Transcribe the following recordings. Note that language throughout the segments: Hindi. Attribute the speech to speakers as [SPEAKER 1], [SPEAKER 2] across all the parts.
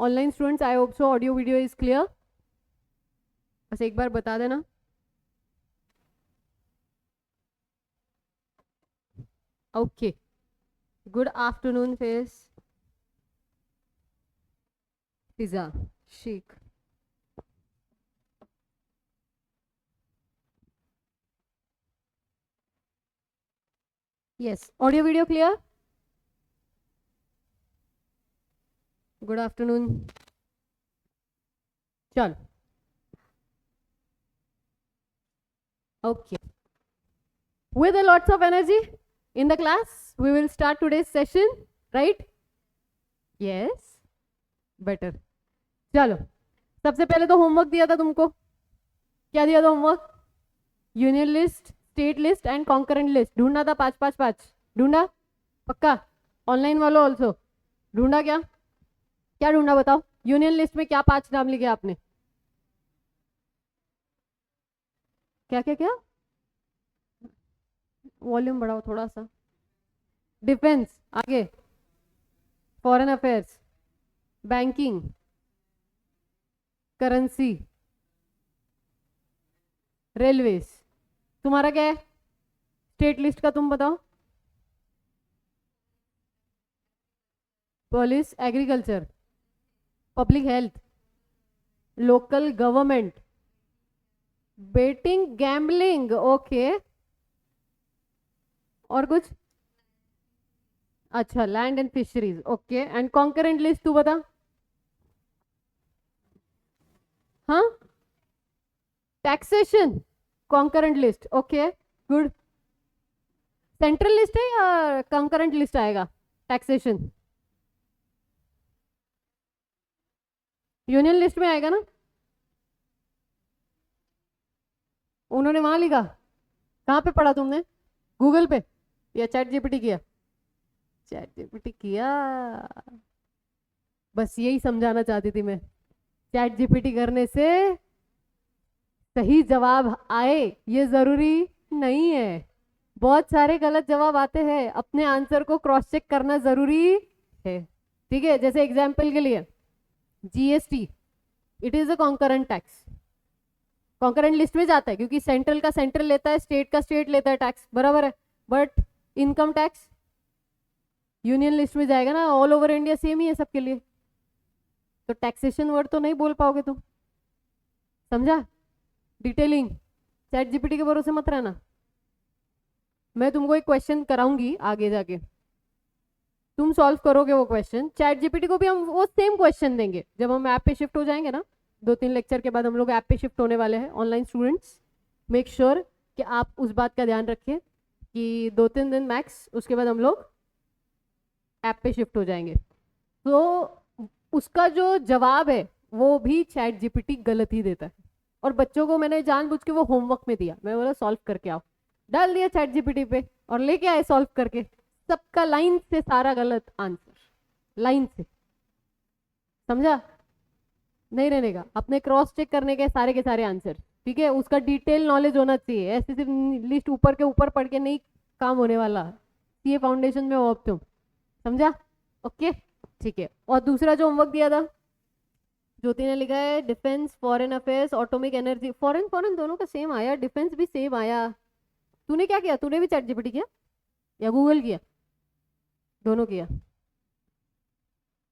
[SPEAKER 1] Online students, I hope so audio video is clear. बस एक बार बता देना. Okay, good afternoon face. Pizza shake. Yes, audio video clear. Good afternoon. चल, okay. With a lots of energy in the class, we will start today's session, right? Yes, better. चलो, सबसे पहले तो होमवर्क दिया था तुमको. क्या दिया था homework? Union list, state list and concurrent list ढूंढना था. 5 5 5 ढूंढा पक्का. ऑनलाइन वालों ऑल्सो ढूंढा. क्या क्या ढूंढा बताओ. यूनियन लिस्ट में क्या 5 नाम लिखे आपने? क्या क्या क्या? वॉल्यूम बढ़ाओ थोड़ा सा. डिफेंस, आगे foreign affairs, banking, currency, railways. तुम्हारा क्या है स्टेट लिस्ट का? तुम बताओ. Police, agriculture, public health, local government, betting, gambling. Okay, और कुछ? अच्छा, land and fisheries. Okay, and concurrent list तू बता. हाँ, taxation, concurrent list. Okay, good. Central list है या कॉन्करेंट लिस्ट आएगा? टैक्सेशन यूनियन लिस्ट में आएगा ना. उन्होंने वहां लिखा. कहाँ पे पढ़ा तुमने? गूगल पे या चैट जीपीटी किया? चैट जीपीटी किया. बस यही समझाना चाहती थी मैं. चैट जीपीटी करने से सही जवाब आए ये जरूरी नहीं है. बहुत सारे गलत जवाब आते हैं. अपने आंसर को क्रॉस चेक करना जरूरी है. ठीक है, जैसे एग्जाम्पल के लिए GST, it is a concurrent tax. Concurrent list में जाता है क्योंकि सेंट्रल का सेंट्रल लेता है, स्टेट का स्टेट लेता है टैक्स, बराबर है. But income tax union list में जाएगा ना. ऑल ओवर इंडिया सेम ही है सबके लिए. तो टैक्सेशन वर्ड तो नहीं बोल पाओगे तुम. समझा? डिटेलिंग. चैट जीपीटी के भरोसे मत रहना. मैं तुमको एक क्वेश्चन कराऊंगी आगे जाके, तुम सॉल्व करोगे वो क्वेश्चन. चैट जीपीटी को भी हम वो सेम क्वेश्चन देंगे जब हम ऐप पे शिफ्ट हो जाएंगे ना. 2-3 लेक्चर के बाद हम लोग ऐप पे शिफ्ट होने वाले हैं. ऑनलाइन स्टूडेंट्स, मेक श्योर कि आप उस बात का ध्यान रखें कि 2-3 दिन मैक्स, उसके बाद हम लोग ऐप पे शिफ्ट हो जाएंगे. तो उसका जो जवाब है वो भी चैट जीपीटी गलत ही देता है. और बच्चों को मैंने जानबूझ के वो होमवर्क में दिया. मैं बोला सॉल्व करके आओ, डाल दिया चैट जीपीटी पे और लेके आए सॉल्व करके. सबका लाइन से सारा गलत आंसर, लाइन से. समझा? नहीं रहने का. अपने क्रॉस चेक करने के सारे आंसर. ठीक है, उसका डिटेल नॉलेज होना चाहिए. ऐसे सिर्फ लिस्ट ऊपर के ऊपर पढ़ के नहीं काम होने वाला. सीए फाउंडेशन में हो अब तुम. समझा? ओके, ठीक है. और दूसरा जो होमवर्क दिया था, ज्योति ने लिखा है defence, foreign affairs, atomic energy. Foreign foreign दोनों का सेम आया, डिफेंस भी सेम आया. तूने क्या किया? तूने भी चैट जीपीटी किया या गूगल किया? दोनों किया.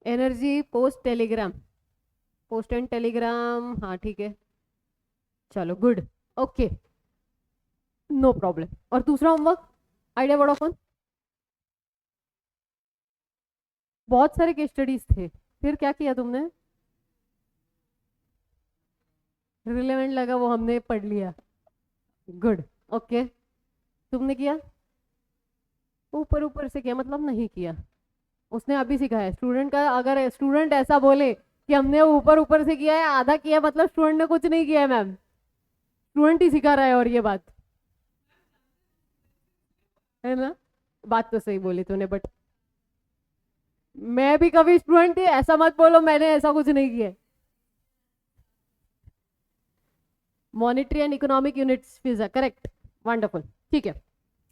[SPEAKER 1] Energy, post Telegram, post and Telegram. हाँ ठीक है, चलो गुड. Okay, no problem. और दूसरा होमवर्क आइडिया वोडाफोन. बहुत सारे केस स्टडीज थे. फिर क्या किया तुमने? रिलेवेंट लगा वो हमने पढ़ लिया. गुड. ओके, तुमने किया? ऊपर ऊपर से किया मतलब नहीं किया. उसने अभी सिखाया. स्टूडेंट का अगर स्टूडेंट ऐसा बोले कि हमने ऊपर ऊपर से किया है, आधा किया, मतलब स्टूडेंट ने कुछ नहीं किया है मैम. स्टूडेंट ही सिखा रहा है. और ये बात है ना. बात तो सही बोली तूने, बट मैं भी कभी स्टूडेंट थी. ऐसा मत बोलो मैंने ऐसा कुछ नहीं किया. Monetary and economic units Fiza, correct, wonderful. ठीक है,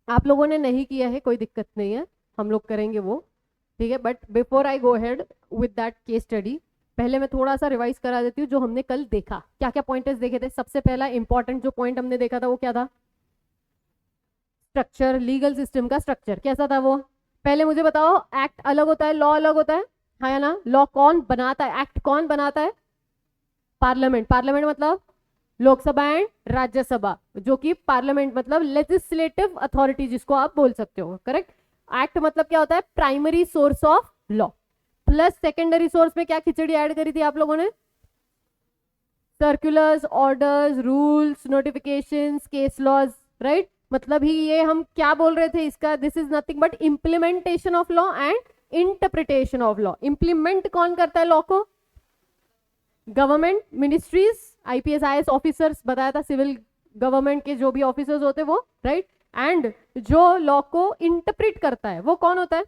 [SPEAKER 1] आप लोगों ने नहीं किया है, कोई दिक्कत नहीं है, हम लोग करेंगे वो. ठीक है, but before I go head with that case study, पहले मैं थोड़ा सा रिवाइज करा देती हूँ जो हमने कल देखा, क्या क्या पॉइंटर्स देखे थे। सबसे पहला इंपॉर्टेंट जो पॉइंट हमने देखा था वो क्या था? स्ट्रक्चर, लीगल सिस्टम का स्ट्रक्चर कैसा था वो? पहले मुझे बताओ, एक्ट अलग होता है, लॉ अलग होता है या ना? लॉ कौन बनाता है, एक्ट कौन बनाता है? पार्लियामेंट। पार्लियामेंट मतलब लोकसभा एंड राज्यसभा, जो कि पार्लियामेंट मतलब लेजिस्लेटिव अथॉरिटी जिसको आप बोल सकते हो, करेक्ट। एक्ट मतलब क्या होता है? Primary source of law. Plus secondary source में क्या खिचड़ी ऐड करी थी आप लोगों ने? Circulars, orders, rules, notifications, case laws, right. मतलब ही ये हम क्या बोल रहे थे इसका? This is nothing but implementation of law and interpretation of law. Implement कौन करता है लॉ को? Government, ministries, IPS IAS officers, बताया था सिविल गवर्नमेंट के जो भी ऑफिसर्स होते हैं वो, राइट। एंड जो लॉ को इंटरप्रिट करता है वो कौन होता है?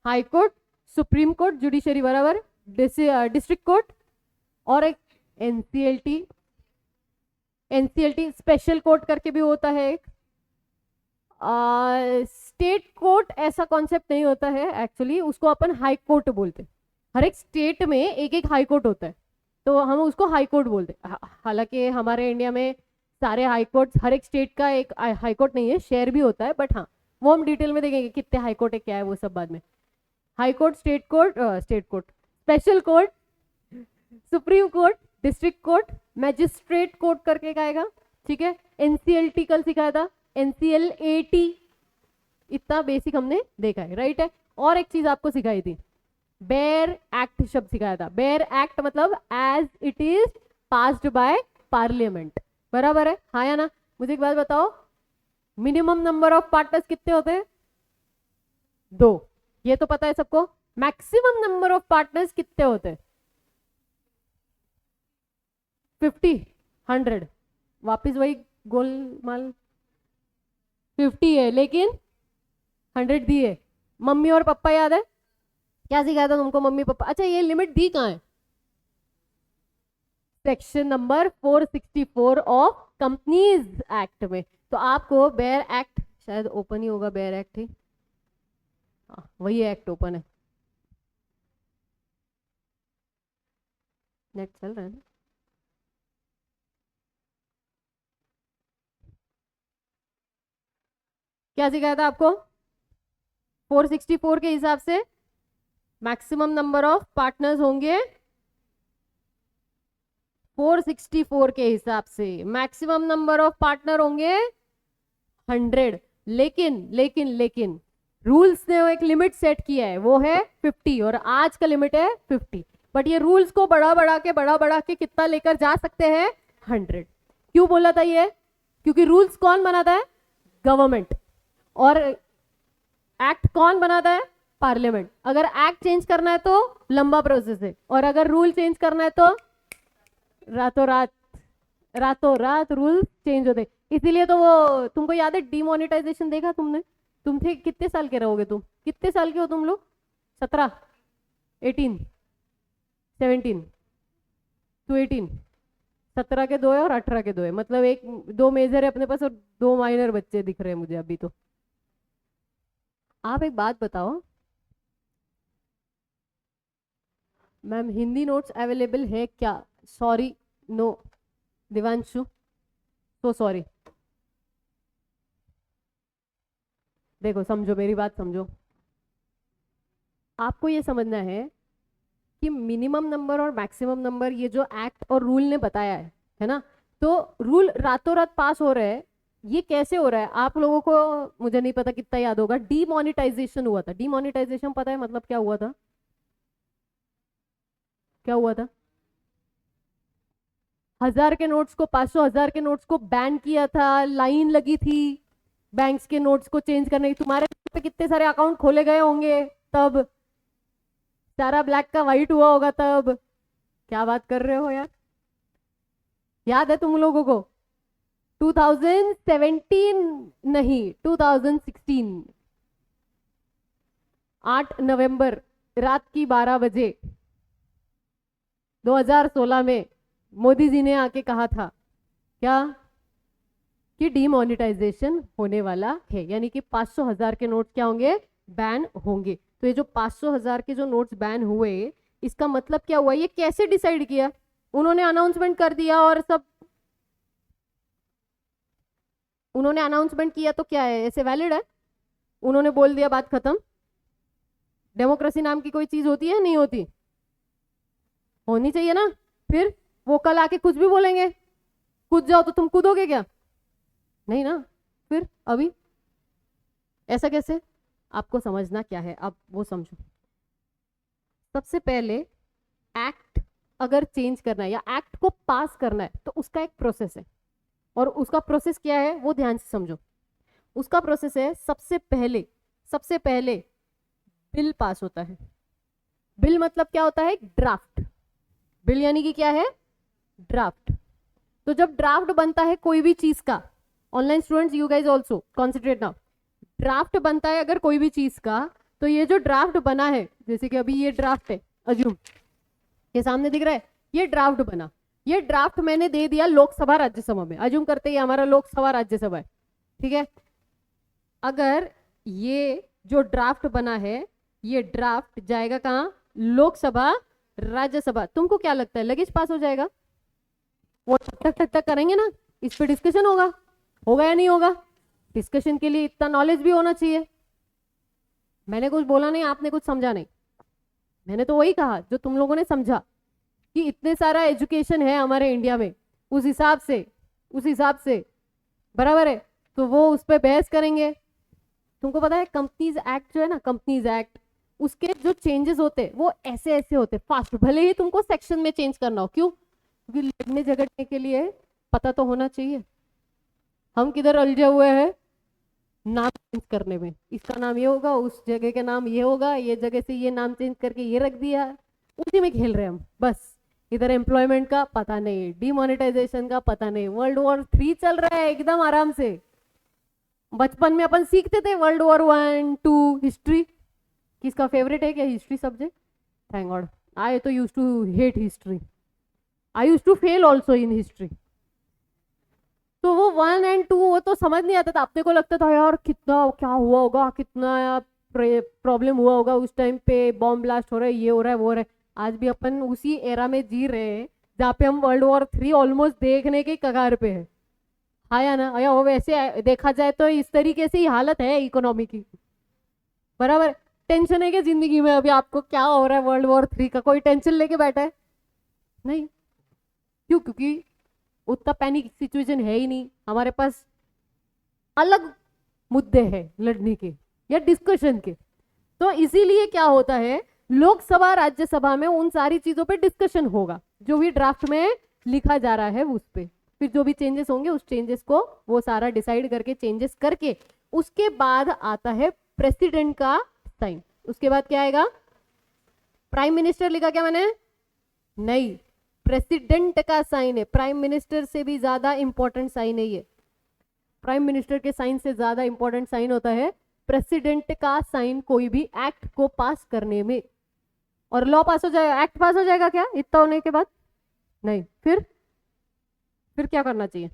[SPEAKER 1] High court, supreme court, judiciary, बराबर, डिस्ट्रिक्ट कोर्ट, और एक एनसीएलटी। एनसीएलटी स्पेशल कोर्ट करके भी होता है एक। स्टेट कोर्ट ऐसा कॉन्सेप्ट नहीं होता है एक्चुअली, उसको अपन हाई कोर्ट बोलते हैं। हर एक स्टेट में एक एक हाई कोर्ट होता है, तो हम उसको हाई कोर्ट बोलते हैं। हालांकि हमारे इंडिया में सारे हाई कोर्ट, हर एक स्टेट का एक हाई कोर्ट नहीं है, शेयर भी होता है, बट हाँ वो हम डिटेल में देखेंगे कितने हाई कोर्ट है क्या है वो सब बाद में। High court, state court, special court, supreme court, district court, magistrate court करके एक आएगा, ठीक है। एनसीएलटी कल सिखाया था, एनसीएलएटी, इतना बेसिक हमने देखा है, राइट है। और एक चीज आपको सिखाई थी, बेयर एक्ट शब्द सिखाया था। बेयर एक्ट मतलब as it is passed by parliament, बराबर है, हाँ या ना? मुझे एक बात बताओ, मिनिमम नंबर ऑफ पार्टनर्स कितने होते हैं? 2, ये तो पता है सबको। मैक्सिमम नंबर ऑफ पार्टनर्स कितने होते हैं? 50, 100, वापिस वही गोलमाल। 50 है लेकिन 100 दी है। मम्मी और पापा याद है क्या सिखाया था तुमको? मम्मी पापा, अच्छा ये लिमिट दी कहाँ है? Section number 464 of companies act में। तो आपको बेयर एक्ट, शायद ओपन ही होगा बेयर एक्ट ही, हाँ वही एक्ट ओपन है, नेट चल रहा है ना? क्या सिखाया था आपको? 464 के हिसाब से मैक्सिमम नंबर ऑफ पार्टनर्स होंगे, 464 के हिसाब से मैक्सिमम नंबर ऑफ पार्टनर होंगे 100। लेकिन रूल्स ने एक लिमिट सेट किया है, वो है 50, और आज का लिमिट है 50। बट ये रूल्स को बढ़ा के कितना लेकर जा सकते हैं? 100। क्यों बोला था ये? क्योंकि रूल्स कौन बनाता है? गवर्नमेंट। और एक्ट कौन बनाता है? पार्लियामेंट। अगर एक्ट चेंज करना है तो लंबा प्रोसेस है, और अगर रूल चेंज करना है तो रातों रात रूल चेंज होते। इसीलिए तो वो, तुमको याद है डिमोनेटाइजेशन देखा तुमने? तुम थे कितने साल के रहोगे? तुम कितने साल के हो तुम लोग? 17, 18, 17 टू 18, 17 के 2 है और 18 के 2 है, मतलब एक 2 मेजर है अपने पास और 2 माइनर बच्चे दिख रहे हैं मुझे अभी। तो आप एक बात बताओ मैम, हिंदी नोट्स अवेलेबल है क्या? Sorry, no Divanshu, so sorry. देखो समझो मेरी बात, समझो। आपको ये समझना है कि मिनिमम नंबर और मैक्सिमम नंबर, ये जो एक्ट और रूल ने बताया है ना, तो रूल रातों रात पास हो रहे हैं। ये कैसे हो रहा है आप लोगों को? मुझे नहीं पता कितना याद होगा, डीमोनेटाइजेशन हुआ था। डीमोनेटाइजेशन पता है मतलब क्या हुआ था? क्या हुआ था? 1000 के नोट्स को, 500 1000 के नोट्स को बैन किया था। लाइन लगी थी बैंक्स के नोट्स को चेंज करने की। तुम्हारे पे कितने सारे अकाउंट खोले गए होंगे तब, सारा ब्लैक का व्हाइट हुआ होगा तब। क्या बात कर रहे हो यार, याद है तुम लोगों को? 2017 नहीं, 2016, 8 नवंबर रात की 12 बजे 2016 में मोदी जी ने आके कहा था क्या? कि डीमोनेटाइजेशन होने वाला है, यानी कि 500 1000 के नोट्स क्या होंगे? बैन होंगे। तो ये जो 500 1000 के जो नोट्स बैन हुए, इसका मतलब क्या हुआ, ये कैसे डिसाइड किया, उन्होंने अनाउंसमेंट कर दिया और सब, उन्होंने अनाउंसमेंट किया तो क्या है, ऐसे वैलिड है? उन्होंने बोल दिया, बात खत्म। डेमोक्रेसी नाम की कोई चीज होती है, नहीं होती? होनी चाहिए ना। फिर वो कल आके कुछ भी बोलेंगे, कूद जाओ तो तुम कूदोगे क्या? नहीं ना। फिर अभी ऐसा कैसे? आपको समझना क्या है, आप वो समझो। सबसे पहले एक्ट अगर चेंज करना है या एक्ट को पास करना है तो उसका एक प्रोसेस है, और उसका प्रोसेस क्या है वो ध्यान से समझो। उसका प्रोसेस है, सबसे पहले बिल पास होता है। बिल मतलब क्या होता है? ड्राफ्ट। बिल यानी कि क्या है? ड्राफ्ट। तो जब ड्राफ्ट बनता है कोई भी चीज का, online students you guys also concentrate now, draft बनता है अगर कोई भी चीज का, तो ये जो ड्राफ्ट बना है, जैसे कि अभी ये ड्राफ्ट है, अज्यूम ये सामने दिख रहा है, ये ड्राफ्ट बना, ये ड्राफ्ट मैंने दे दिया लोकसभा राज्यसभा में, अज्यूम करते ही हमारा लोकसभा राज्यसभा है, ठीक है। अगर ये जो ड्राफ्ट बना है, ये ड्राफ्ट जाएगा कहाँ? लोकसभा राज्यसभा। तुमको क्या लगता है लगेज पास हो जाएगा? वो टक टक टक करेंगे ना, इस पे डिस्कशन होगा, होगा या नहीं होगा? डिस्कशन के लिए इतना नॉलेज भी होना चाहिए। मैंने कुछ बोला नहीं, आपने कुछ समझा नहीं, मैंने तो वही कहा जो तुम लोगों ने समझा, कि इतने सारा एजुकेशन है हमारे इंडिया में, उस हिसाब से बराबर है, तो वो उस पर बहस करेंगे। तुमको पता है कंपनीज एक्ट जो है ना, कंपनीज एक्ट, उसके जो चेंजेस होते हैं वो ऐसे ऐसे होते फास्ट, भले ही तुमको सेक्शन में चेंज करना हो। क्यों? क्योंकि लड़ने झगड़ने के लिए पता तो होना चाहिए। हम किधर उलझे हुए हैं नाम चेंज करने में, इसका नाम ये होगा, उस जगह का नाम ये होगा, ये जगह से ये नाम चेंज करके ये रख दिया, उसी में खेल रहे हैं हम बस। इधर एम्प्लॉयमेंट का पता नहीं, डिमोनेटाइजेशन का पता नहीं, वर्ल्ड वॉर 3 चल रहा है एकदम आराम से। बचपन में अपन सीखते थे World War I, 2 हिस्ट्री। किसका फेवरेट है क्या history subject? Thank god, I तो use to hate history, I use to fail also in history. तो वो 1 और 2 वो तो समझ नहीं आता था, अपने को लगता था यार कितना क्या हुआ होगा, कितना प्रॉब्लम हुआ होगा उस टाइम पे, बॉम्ब ब्लास्ट हो रहा है, ये हो रहा है, वो हो रहा है। आज भी अपन उसी एरा में जी रहे हैं जहाँ पे हम World War 3 ऑलमोस्ट देखने के कगार पे है। हाँ या ना? या वो वैसे देखा जाए तो इस तरीके से ही हालत है इकोनॉमी की, बराबर। टेंशन है क्या जिंदगी में? अभी आपको क्या हो रहा है World War 3 का, कोई टेंशन लेके बैठा है? नहीं। क्यों? क्योंकि उतना पैनिक सिचुएशन है ही नहीं हमारे पास, अलग मुद्दे हैं लड़ने के या डिस्कशन के। तो इसीलिए क्या होता है, लोकसभा राज्यसभा में उन सारी चीजों पे डिस्कशन होगा जो भी ड्राफ्ट में लिखा जा रहा है उस पे, फिर जो भी चेंजेस होंगे उस चेंजेस को वो सारा डिसाइड करके चेंजेस करके उसके बाद आता है प्रेसिडेंट का साइन। उसके बाद क्या आएगा? प्राइम मिनिस्टर लिखा क्या मैंने? नहीं, प्रेसिडेंट का साइन है। प्राइम मिनिस्टर से भी ज्यादा इंपॉर्टेंट साइन है ये, प्राइम मिनिस्टर के साइन से ज्यादा इंपॉर्टेंट साइन होता है प्रेसिडेंट का साइन कोई भी एक्ट को पास करने में। और लॉ पास हो जाएगा, एक्ट पास हो जाएगा क्या इतना होने के बाद? नहीं। फिर क्या करना चाहिए?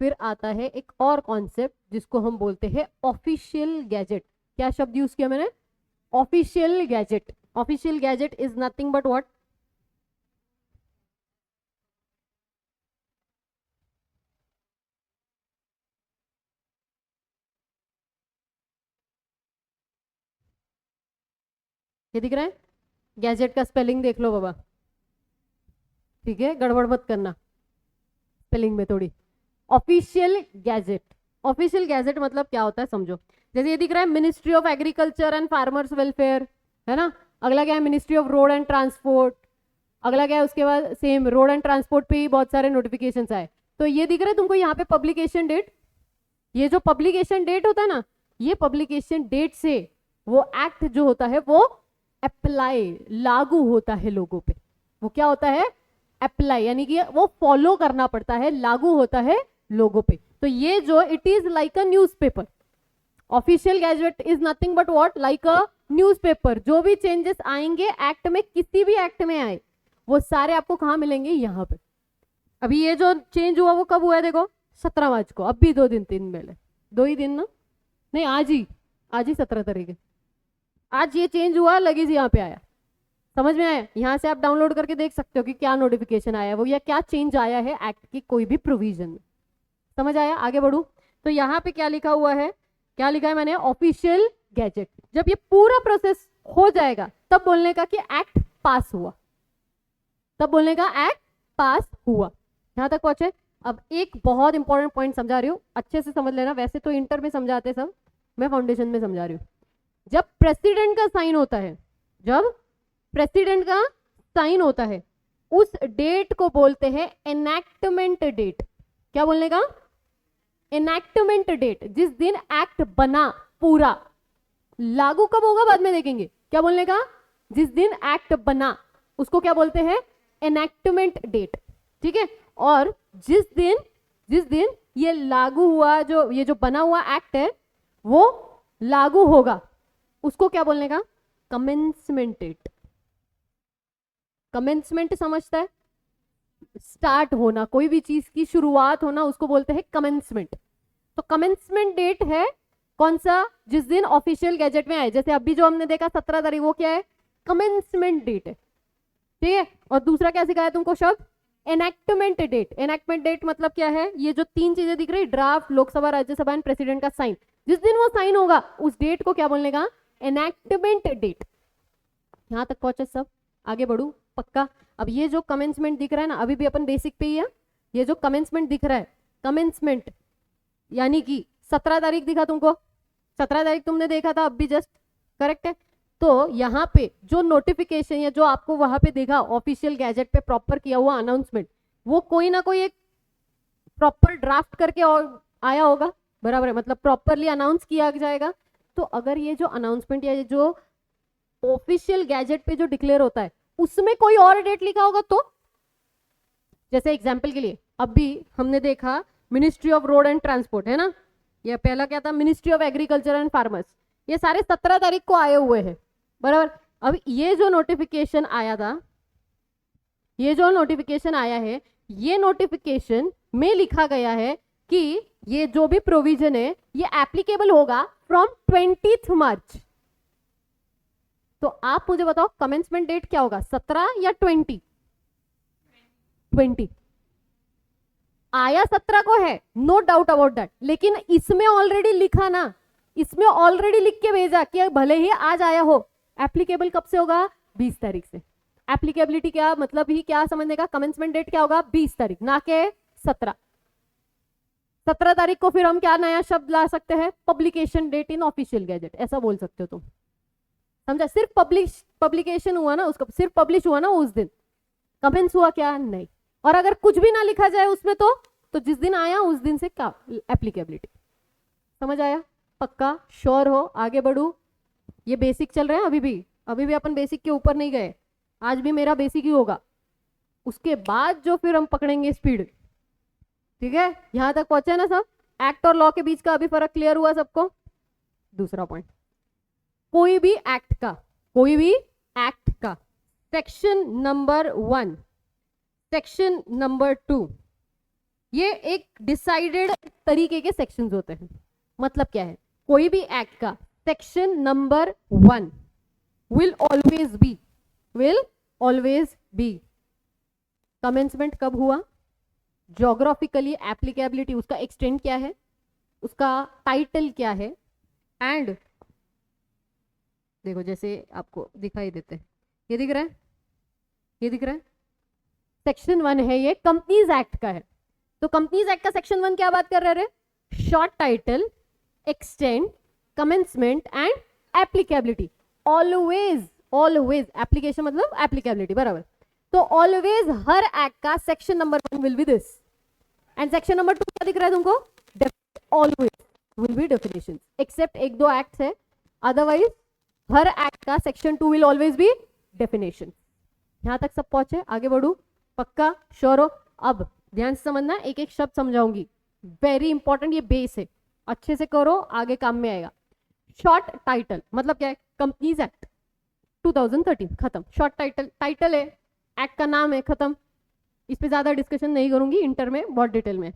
[SPEAKER 1] फिर आता है एक और कॉन्सेप्ट जिसको हम बोलते हैं ऑफिशियल गैजेट। क्या शब्द यूज किया मैंने? Official gazette. Official gazette is nothing but what? ये दिख रहा है? गैजेट का स्पेलिंग देख लो बाबा, ठीक है, गड़बड़ मत करना स्पेलिंग में थोड़ी। ऑफिशियल गैजेट, ऑफिशियल गैजेट मतलब क्या होता है समझो। जैसे ये दिख रहा है ministry of agriculture and farmers welfare, है ना। अगला क्या है? Ministry of road and transport. अगला क्या है उसके बाद? सेम रोड एंड ट्रांसपोर्ट पे ही बहुत सारे नोटिफिकेशंस आए। तो ये दिख रहा है तुमको यहाँ पे पब्लिकेशन डेट, ये जो पब्लिकेशन डेट होता है ना, ये पब्लिकेशन डेट से वो एक्ट जो होता है वो अप्लाई, लागू होता है लोगों पे। वो क्या होता है? अप्लाई, यानी कि वो फॉलो करना पड़ता है, लागू होता है लोगों पे। तो ये जो it is like a newspaper, official gazette is nothing but what? Like a newspaper. जो भी चेंजेस आएंगे एक्ट में, किसी भी एक्ट में आए, वो सारे आपको कहाँ मिलेंगे? यहाँ पे। अभी ये जो चेंज हुआ वो कब हुआ है देखो? 17 मार्च को, अब भी 2 दिन 3 पहले, 2 ही दिन ना, नहीं आज ही 17 तारीख है। आज ये चेंज हुआ, लगेज यहाँ पे आया, समझ में आया? यहाँ से आप डाउनलोड करके देख सकते हो कि क्या नोटिफिकेशन आया है वो, या क्या चेंज आया है एक्ट की कोई भी प्रोविजन में। समझ आया? आगे बढ़ू तो यहाँ पे क्या लिखा हुआ है, क्या लिखा है मैंने, ऑफिशियल गैजेट। जब ये पूरा प्रोसेस हो जाएगा तब बोलने का कि एक्ट पास हुआ, तब बोलने का एक्ट पास हुआ। यहां तक पहुंचे? अब एक बहुत इंपॉर्टेंट पॉइंट समझा रही हूँ, अच्छे से समझ लेना। वैसे तो इंटर में समझाते सब, मैं फाउंडेशन में समझा रही हूँ। जब प्रेसिडेंट का साइन होता है, जब प्रेसिडेंट का साइन होता है, उस डेट को बोलते हैं एनैक्टमेंट डेट। क्या बोलने का? Enactment date. जिस दिन एक्ट बना पूरा, लागू कब होगा बाद में देखेंगे। क्या बोलने का? जिस दिन एक्ट बना उसको क्या बोलते हैं? Enactment date. ठीक है? और जिस दिन ये लागू हुआ, जो ये जो बना हुआ एक्ट है वो लागू होगा, उसको क्या बोलने का? Commencement date. कमेंसमेंट समझता है? स्टार्ट होना, कोई भी चीज की शुरुआत होना, उसको बोलते हैं कमेंसमेंट। तो कमेंसमेंट डेट है कौन सा? जिस दिन ऑफिशियल गैजेट में आए। जैसे अभी जो हमने देखा 17 तारीख, वो क्या है? कमेंसमेंट डेट है। ठीक है? और दूसरा क्या सिखाया तुमको शब्द? Enactment date. एनैक्टमेंट डेट मतलब क्या है? ये जो तीन चीजें दिख रही, draft, Lok Sabha, Rajya Sabha and president का साइन, जिस दिन वो साइन होगा उस डेट को क्या बोलने का? Enactment date. यहां तक पहुंचे सब? आगे बढ़ू पक्का? अब ये जो कमेंसमेंट दिख रहा है ना, अभी भी अपन बेसिक पे ही है। ये जो कमेंसमेंट दिख रहा है, कमेंसमेंट यानी कि 17 तारीख दिखा तुमको, 17 तारीख तुमने देखा था, अब भी जस्ट करेक्ट है। तो यहाँ पे जो नोटिफिकेशन या जो आपको वहां पे देखा ऑफिशियल गैजेट पे प्रॉपर किया हुआ अनाउंसमेंट, वो कोई ना कोई एक प्रॉपर ड्राफ्ट करके और आया होगा, बराबर है? मतलब प्रॉपरली अनाउंस किया जाएगा। तो अगर ये जो अनाउंसमेंट या ये जो ऑफिशियल गैजेट पे जो डिक्लेयर होता है उसमें कोई और डेट लिखा होगा तो, जैसे एग्जाम्पल के लिए अभी हमने देखा ministry of road and transport, है ना? ये पहला क्या था? Ministry of agriculture and farmers. ये सारे 17 तारीख को आए हुए हैं, बराबर? अब ये जो नोटिफिकेशन आया था, ये जो नोटिफिकेशन आया है, ये नोटिफिकेशन में लिखा गया है कि ये जो भी प्रोविजन है ये एप्लीकेबल होगा फ्रॉम 20 मार्च। तो आप मुझे बताओ कमेंसमेंट डेट क्या होगा, 17 या 20? 20 आया 17 को है, नो डाउट अबाउट दैट, लेकिन इसमें ऑलरेडी लिखा ना, इसमें ऑलरेडी लिख के भेजा कि भले ही आज आया हो, एप्लीकेबल कब से होगा? 20 तारीख से। एप्लीकेबिलिटी क्या मतलब ही क्या समझने का? कमेंसमेंट डेट क्या होगा? 20 तारीख, ना के 17। 17 तारीख को फिर हम क्या नया शब्द ला सकते हैं? Publication date in official gazette, ऐसा बोल सकते हो तुम। समझा? सिर्फ पब्लिकेशन हुआ ना, उसका सिर्फ पब्लिश हुआ ना उस दिन, कमेंस हुआ क्या? नहीं। और अगर कुछ भी ना लिखा जाए उसमें तो जिस दिन आया उस दिन से क्या एप्लीकेबिलिटी। समझ आया? पक्का? श्योर हो? आगे बढ़ू? ये बेसिक चल रहे हैं अभी भी अपन बेसिक के ऊपर नहीं गए। आज भी मेरा बेसिक ही होगा, उसके बाद जो फिर हम पकड़ेंगे स्पीड। ठीक है? यहां तक पहुंचे ना सब? एक्ट और लॉ के बीच का अभी फर्क क्लियर हुआ सबको? दूसरा पॉइंट, कोई भी एक्ट का सेक्शन नंबर 1, सेक्शन नंबर 2, ये एक डिसाइडेड तरीके के सेक्शंस होते हैं। मतलब क्या है? कोई भी एक्ट का section number 1 will always B commencement कब हुआ, ज्योग्राफिकली एप्लीकेबिलिटी, उसका एक्सटेंट क्या है, उसका टाइटल क्या है, एंड देखो जैसे आपको दिखाई देते हैं, ये दिख रहा है, ये दिख रहा है, सेक्शन 1 है, ये कंपनीज एक्ट का है। तो कंपनीज एक्ट का सेक्शन 1 क्या बात कर रहे हैं? Short title, extent, commencement and applicability. Always application मतलब एप्लीकेबिलिटी, बराबर? तो ऑलवेज हर एक्ट का section number 1 will be this, and section number 2 क्या दिख रहा है तुमको? Always will be definition, except 1-2 act है, अदरवाइज हर एक्ट का section 2 will always be definition. यहां तक सब पहुंचे? आगे बढ़ू? पक्का? श्योर हो? अब ध्यान से समझना, एक एक शब्द समझाऊंगी, वेरी इंपॉर्टेंट, ये बेस है, अच्छे से करो, आगे काम में आएगा। शॉर्ट टाइटल मतलब क्या है? कंपनीज एक्ट 2013 खत्म। शॉर्ट टाइटल है, एक्ट का नाम है, खत्म। इस पे ज्यादा डिस्कशन नहीं करूंगी, इंटर में बहुत डिटेल में।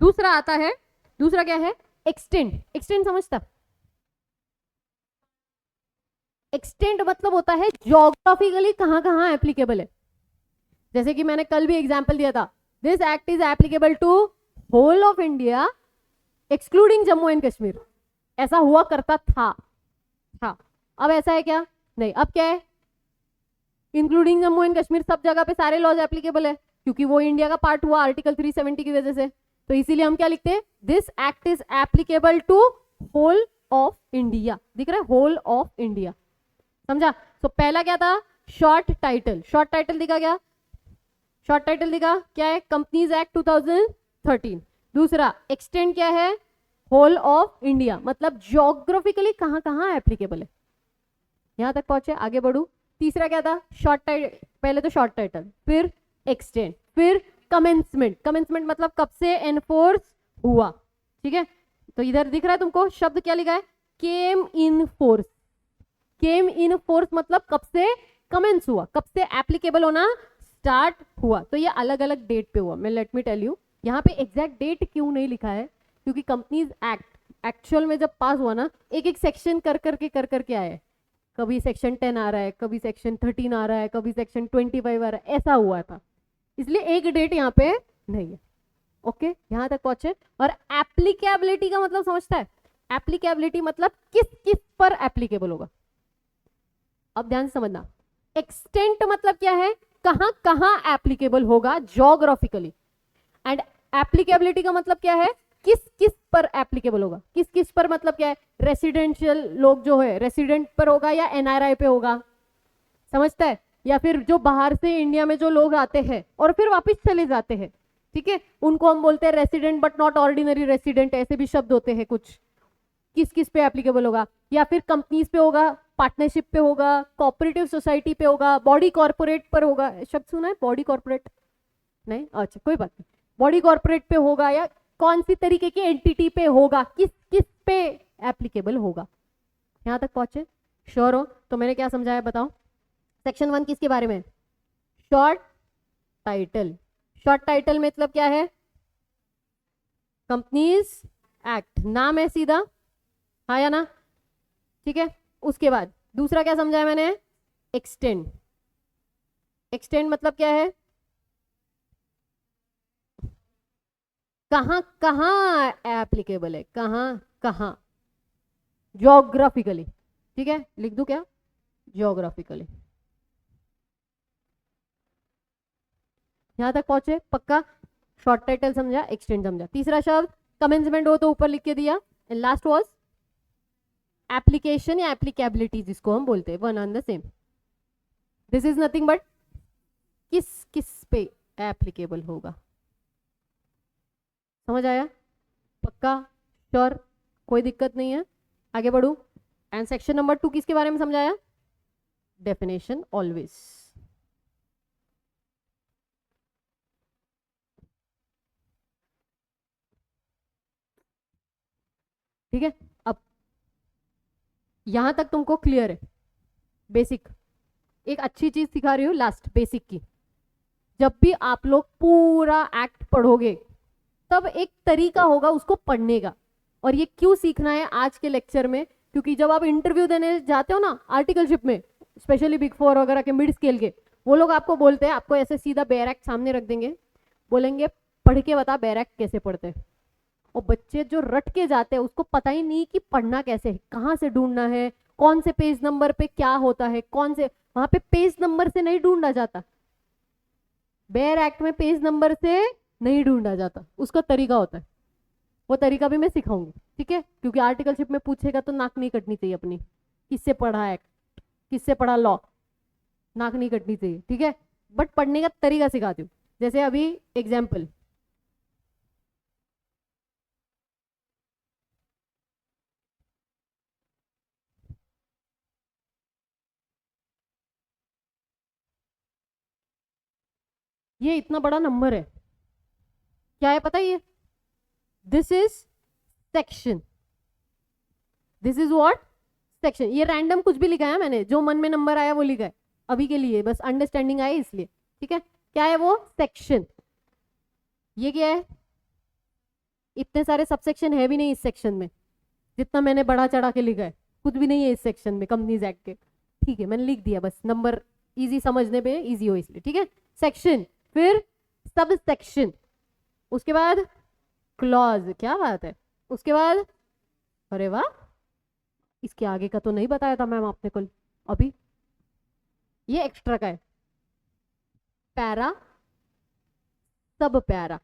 [SPEAKER 1] दूसरा आता है, दूसरा क्या है? एक्सटेंट। एक्सटेंट समझता? एक्सटेंड मतलब होता है ज्योग्राफिकली कहाँ कहाँ एप्लीकेबल है। जैसे कि मैंने कल भी एग्जाम्पल दिया था, this act is applicable to whole of India excluding Jammu and Kashmir. ऐसा हुआ करता था। अब ऐसा है क्या? नहीं, अब क्या है? इंक्लूडिंग जम्मू एंड कश्मीर, सब जगह पे सारे लॉज एप्लीकेबल है, क्योंकि वो इंडिया का पार्ट हुआ आर्टिकल 370 की वजह से। तो इसीलिए हम क्या लिखते हैं? This act is applicable to whole of India. दिख रहा है? Whole of India. समझा? तो पहला क्या था? Short title. शॉर्ट टाइटल दिखा क्या? शॉर्ट टाइटल दिखा क्या है? Companies act 2013। दूसरा एक्सटेंड क्या है? होल ऑफ इंडिया, मतलब ज्योग्राफिकली कहां कहां एप्लीकेबल है। यहां तक पहुंचे, आगे बढ़ू। तीसरा क्या था? Short title. पहले तो शॉर्ट टाइटल, फिर एक्सटेंड, फिर कमेंसमेंट। कमेंसमेंट मतलब कब से एनफोर्स हुआ। ठीक है, तो इधर दिख रहा है तुमको शब्द क्या लिखा है? केम in force. Came in force मतलब कब से कमेंस हुआ, कब से एप्लीकेबल होना स्टार्ट हुआ। तो ये अलग अलग डेट पे हुआ। मैं लेट मी टेल यू, यहाँ पे एग्जैक्ट डेट क्यों नहीं लिखा है, क्योंकि कंपनीज एक्ट एक्चुअल में जब पास हुआ ना, एक एक सेक्शन कर करके आया है। कभी सेक्शन 10 आ रहा है, कभी सेक्शन 13 आ रहा है, कभी सेक्शन 25 आ रहा है, ऐसा हुआ था। इसलिए एक डेट यहाँ पे नहीं है। ओके, यहां तक पहुंचे। और एप्लीकेबिलिटी का मतलब समझता है? एप्लीकेबिलिटी मतलब किस किस पर एप्लीकेबल होगा। अब ध्यान से समझना। एक्सटेंट मतलब क्या है? कहां कहां एप्लीकेबल होगा ज्योग्राफिकली। एंड एप्लीकेबिलिटी का मतलब क्या है? किस किस पर एप्लीकेबल होगा। किस किस पर मतलब क्या है? रेसिडेंशियल लोग जो है, रेसिडेंट पर होगा या एनआरआई पे होगा, समझता है? या फिर जो बाहर से इंडिया में जो लोग आते हैं और फिर वापस चले जाते हैं, ठीक है, उनको हम बोलते हैं resident but not ordinary resident, ऐसे भी शब्द होते हैं कुछ। किस किस पे एप्लीकेबल होगा? या फिर कंपनीज पे होगा, पार्टनरशिप पे होगा, कोऑपरेटिव सोसाइटी पे होगा, बॉडी कॉर्पोरेट पर होगा। शब्द सुना है बॉडी कॉर्पोरेट? नहीं, अच्छा कोई बात नहीं। बॉडी कॉर्पोरेट पे होगा या कौन सी तरीके की एंटिटी पे होगा, किस किस पे एप्लीकेबल होगा। यहां तक पहुंचे? श्योर हो? तो मैंने क्या समझाया बताओ। सेक्शन 1 किसके बारे में? Short title. शॉर्ट टाइटल मतलब क्या है? कंपनीज एक्ट, नाम है सीधा, हाँ या ना? ठीक है, उसके बाद दूसरा क्या समझाया मैंने? एक्सटेंड। एक्सटेंड मतलब क्या है? कहां कहां एप्लीकेबल है, कहां कहां ज्योग्राफिकली। ठीक है, लिख दूं क्या? ज्योग्राफिकली। यहां तक पहुंचे? पक्का? शॉर्ट टाइटल समझा, एक्सटेंड समझा। तीसरा शब्द कमेंसमेंट हो तो ऊपर लिख के दिया। एंड लास्ट वाज एप्लीकेशन या एप्लीकेबिलिटी, जिसको हम बोलते हैं, one on the same. This is nothing but किस किस पे एप्लीकेबल होगा। समझ आया? पक्का? श्योर? कोई दिक्कत नहीं है? आगे बढ़ू। एंड सेक्शन नंबर 2 किसके बारे में समझाया? Definition always. ठीक है, अब यहां तक तुमको क्लियर है? बेसिक। एक अच्छी चीज सिखा रही हूँ लास्ट, बेसिक की। जब भी आप लोग पूरा एक्ट पढ़ोगे तब एक तरीका होगा उसको पढ़ने का। और ये क्यों सीखना है आज के लेक्चर में? क्योंकि जब आप इंटरव्यू देने जाते हो ना आर्टिकलशिप में, स्पेशली बिग 4 वगैरह के मिड स्केल के, वो लोग आपको बोलते हैं, आपको ऐसे सीधा बेयर एक्ट सामने रख देंगे, बोलेंगे पढ़ के बता बेयर एक्ट कैसे पढ़ते हैं। और बच्चे जो रट के जाते हैं उसको पता ही नहीं कि पढ़ना कैसे है, कहाँ से ढूंढना है, कौन से पेज नंबर पे क्या होता है, कौन से वहां पे पेज नंबर से नहीं ढूंढा जाता। बेयर एक्ट में पेज नंबर से नहीं ढूंढा जाता, उसका तरीका होता है। वो तरीका भी मैं सिखाऊंगी, ठीक है? क्योंकि आर्टिकलशिप में पूछेगा तो नाक नहीं कटनी चाहिए अपनी। किससे पढ़ा एक्ट, किससे पढ़ा लॉ, नाक नहीं कटनी चाहिए, ठीक है? बट पढ़ने का तरीका सिखाती हूँ। जैसे अभी एग्जाम्पल, ये इतना बड़ा नंबर है, क्या है पता है ये? This is section, this is what? Section. ये रैंडम कुछ भी लिखा है मैंने, जो मन में नंबर आया वो लिखा है अभी के लिए, बस अंडरस्टैंडिंग आए इसलिए, ठीक है? क्या है वो? सेक्शन। ये क्या है? इतने सारे सबसेक्शन है भी नहीं इस सेक्शन में, जितना मैंने बढ़ा चढ़ा के लिखा है, कुछ भी नहीं है इस सेक्शन में कंपनीज एक्ट के। ठीक है, मैंने लिख दिया, बस नंबर इजी समझने पे इजी हो इसलिए, ठीक है। सेक्शन, फिर सब सेक्शन, उसके बाद क्लॉज, क्या बात है, उसके बाद, अरे वाह, इसके आगे का तो नहीं बताया था मैम आपने कल, अभी ये एक्स्ट्रा का है, पैरा, सब पैरा,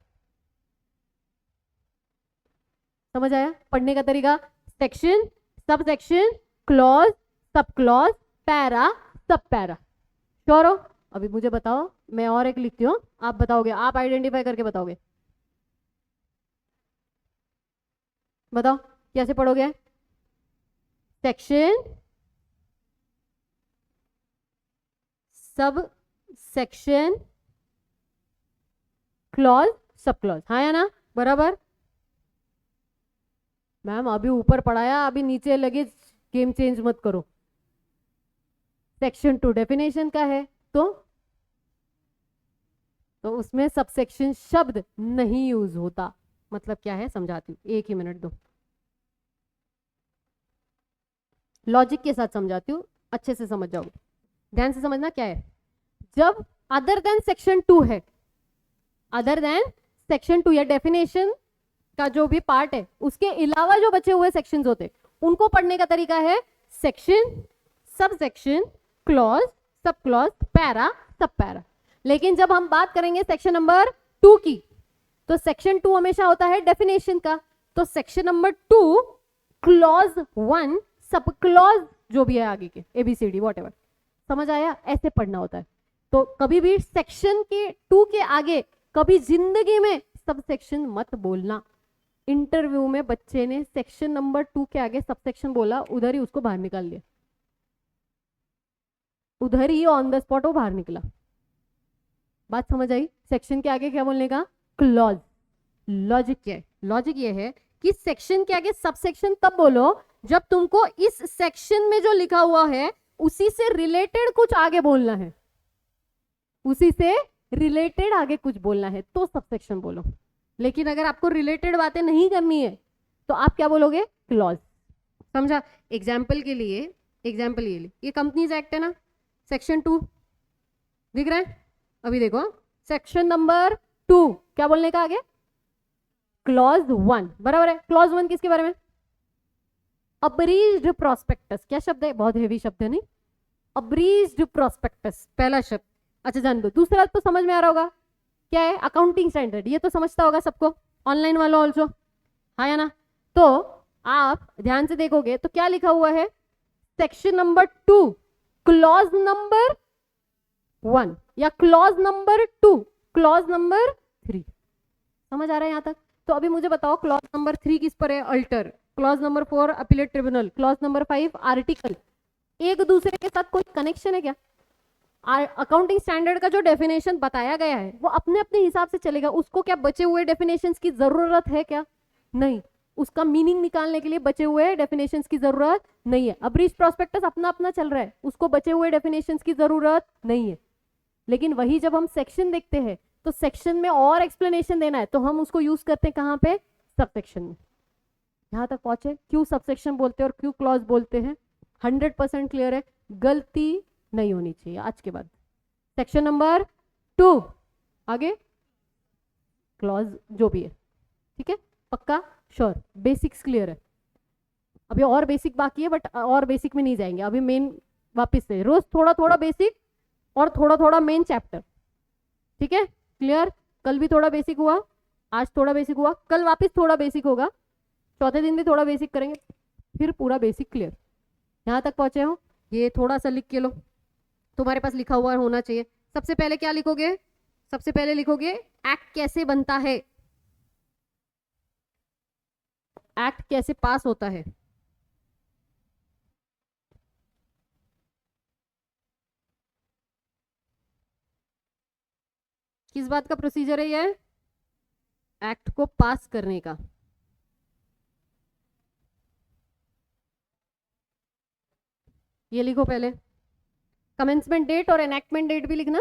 [SPEAKER 1] समझ आया पढ़ने का तरीका। Section, sub section, clause, sub clause, para, सब पैरा। श्योर हो? अभी मुझे बताओ, मैं और एक लिखती हूँ, आप बताओगे, आप आइडेंटिफाई करके बताओगे, बताओ कैसे पढ़ोगे। Section, sub section, clause, sub clause, हाँ या ना, बराबर। मैम अभी ऊपर पढ़ाया, अभी नीचे लगे गेम चेंज मत करो। सेक्शन 2 डेफिनेशन का है, तो उसमें सबसेक्शन शब्द नहीं यूज होता। मतलब क्या है समझाती हूँ, एक ही मिनट दो, लॉजिक के साथ समझाती हूँ, अच्छे से समझ जाओगे, ध्यान से समझना क्या है। जब अदर देन सेक्शन 2 है, अदर देन सेक्शन 2 या डेफिनेशन का जो भी पार्ट है, उसके अलावा जो बचे हुए सेक्शंस होते उनको पढ़ने का तरीका है section, sub section, clause, sub clause, para, सब पैरा। लेकिन जब हम बात करेंगे सेक्शन नंबर 2 की, तो सेक्शन 2 हमेशा होता है डेफिनेशन का, तो section number 2 clause 1, sub clause जो भी है आगे के ABCD वॉट, समझ आया, ऐसे पढ़ना होता है। तो कभी भी सेक्शन के 2 के आगे कभी जिंदगी में सब सेक्शन मत बोलना। इंटरव्यू में बच्चे ने सेक्शन नंबर 2 के आगे सब सेक्शन बोला, उधर ही उसको बाहर निकाल लिया, उधर ही ऑन द स्पॉट वो बाहर निकला। बात समझ आई? सेक्शन के आगे क्या बोलने का, क्लॉज। लॉजिक क्या है, लॉजिक ये है कि सेक्शन के आगे सब सेक्शन तब बोलो जब तुमको इस सेक्शन में जो लिखा हुआ है उसी से रिलेटेड कुछ आगे बोलना है, उसी से रिलेटेड आगे कुछ बोलना है तो सब सेक्शन बोलो। लेकिन अगर आपको रिलेटेड बातें नहीं करनी है तो आप क्या बोलोगे, क्लॉज। समझा? एग्जाम्पल के लिए, एग्जाम्पल ये कंपनीज एक्ट है ना, सेक्शन 2 दिख रहा है, अभी देखो सेक्शन नंबर 2 क्या बोलने का आगे, क्लॉज 1, बराबर है। क्लॉज 1 किसके बारे में, अब्रीज्ड प्रोस्पेक्टस, क्या शब्द है, बहुत हेवी शब्द है नहीं, अब्रीज्ड प्रोस्पेक्टस पहला शब्द। अच्छा जान दो, दूसरा तो समझ में आ रहा होगा, क्या है, अकाउंटिंग स्टैंडर्ड, ये तो समझता होगा सबको, ऑनलाइन वालों ऑल्सो, हाँ या ना। तो आप ध्यान से देखोगे तो क्या लिखा हुआ है, सेक्शन नंबर 2 क्लॉज नंबर 1 या क्लॉज नंबर 2 क्लॉज नंबर 3, समझ आ रहा है यहां तक? तो अभी मुझे बताओ क्लॉज नंबर 3 किस पर है, alter, clause number 4 appellate tribunal, clause number 5 article, एक दूसरे के साथ कोई कनेक्शन है क्या? अकाउंटिंग स्टैंडर्ड का जो डेफिनेशन बताया गया है वो अपने अपने हिसाब से चलेगा, उसको क्या बचे हुए डेफिनेशंस की जरूरत है क्या? नहीं, उसका मीनिंग निकालने के लिए बचे हुए डेफिनेशंस की जरूरत नहीं है। अब रिच प्रोस्पेक्टस अपना अपना चल रहा है, उसको बचे हुए डेफिनेशंस की जरूरत नहीं है। लेकिन वही जब हम सेक्शन देखते हैं तो सेक्शन में और एक्सप्लेनेशन देना है तो हम उसको यूज करते हैं कहाँ पे, सब सेक्शन में। यहां तक पहुंचे, क्यों सब सेक्शन बोलते हैं और क्यों क्लॉज बोलते हैं, 100% क्लियर है, गलती नहीं होनी चाहिए आज के बाद। सेक्शन नंबर 2 आगे क्लॉज जो भी है, ठीक है, पक्का, श्योर, बेसिक्स क्लियर है। अभी और बेसिक बाकी है बट और बेसिक में नहीं जाएंगे, अभी मेन वापस से रोज थोड़ा थोड़ा बेसिक और थोड़ा थोड़ा मेन चैप्टर, ठीक है, क्लियर। कल भी थोड़ा बेसिक हुआ, आज थोड़ा बेसिक हुआ, कल वापस थोड़ा बेसिक होगा, चौथे दिन भी थोड़ा बेसिक करेंगे, फिर पूरा बेसिक क्लियर। यहां तक पहुंचे हो? ये थोड़ा सा लिख के लो, तुम्हारे पास लिखा हुआ होना चाहिए। सबसे पहले क्या लिखोगे, सबसे पहले लिखोगे एक्ट कैसे बनता है, एक्ट कैसे पास होता है, किस बात का प्रोसीजर है ये, एक्ट को पास करने का। ये लिखो पहले, कमेंसमेंट डेट और एनेक्टमेंट डेट भी लिखना।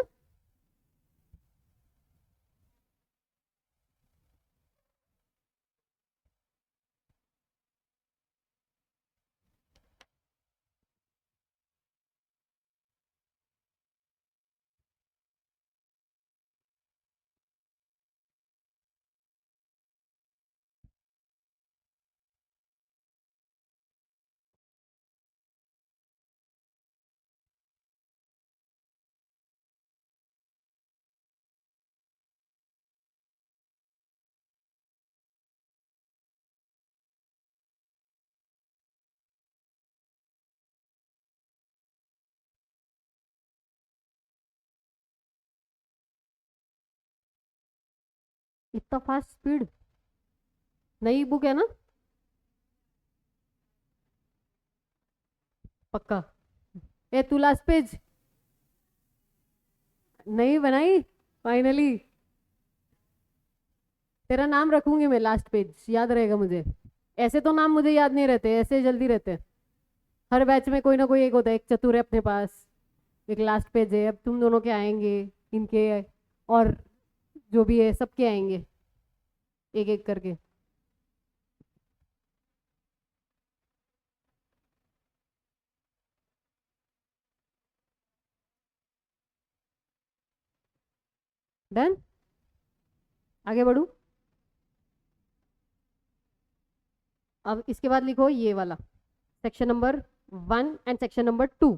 [SPEAKER 1] इतना फास्ट स्पीड, नई बुक है ना? पक्का? ए तू लास्ट पेज नहीं बनाई फाइनली? तेरा नाम रखूंगी मैं लास्ट पेज, याद रहेगा मुझे। ऐसे तो नाम मुझे याद नहीं रहते, ऐसे जल्दी रहते। हर बैच में कोई ना कोई एक होता है, एक चतुर है अपने पास, एक लास्ट पेज है। अब तुम दोनों के आएंगे, इनके, और जो भी है सबके आएंगे एक एक करके। डन? आगे बढ़ू? अब इसके बाद लिखो ये वाला, section number 1 and section number 2।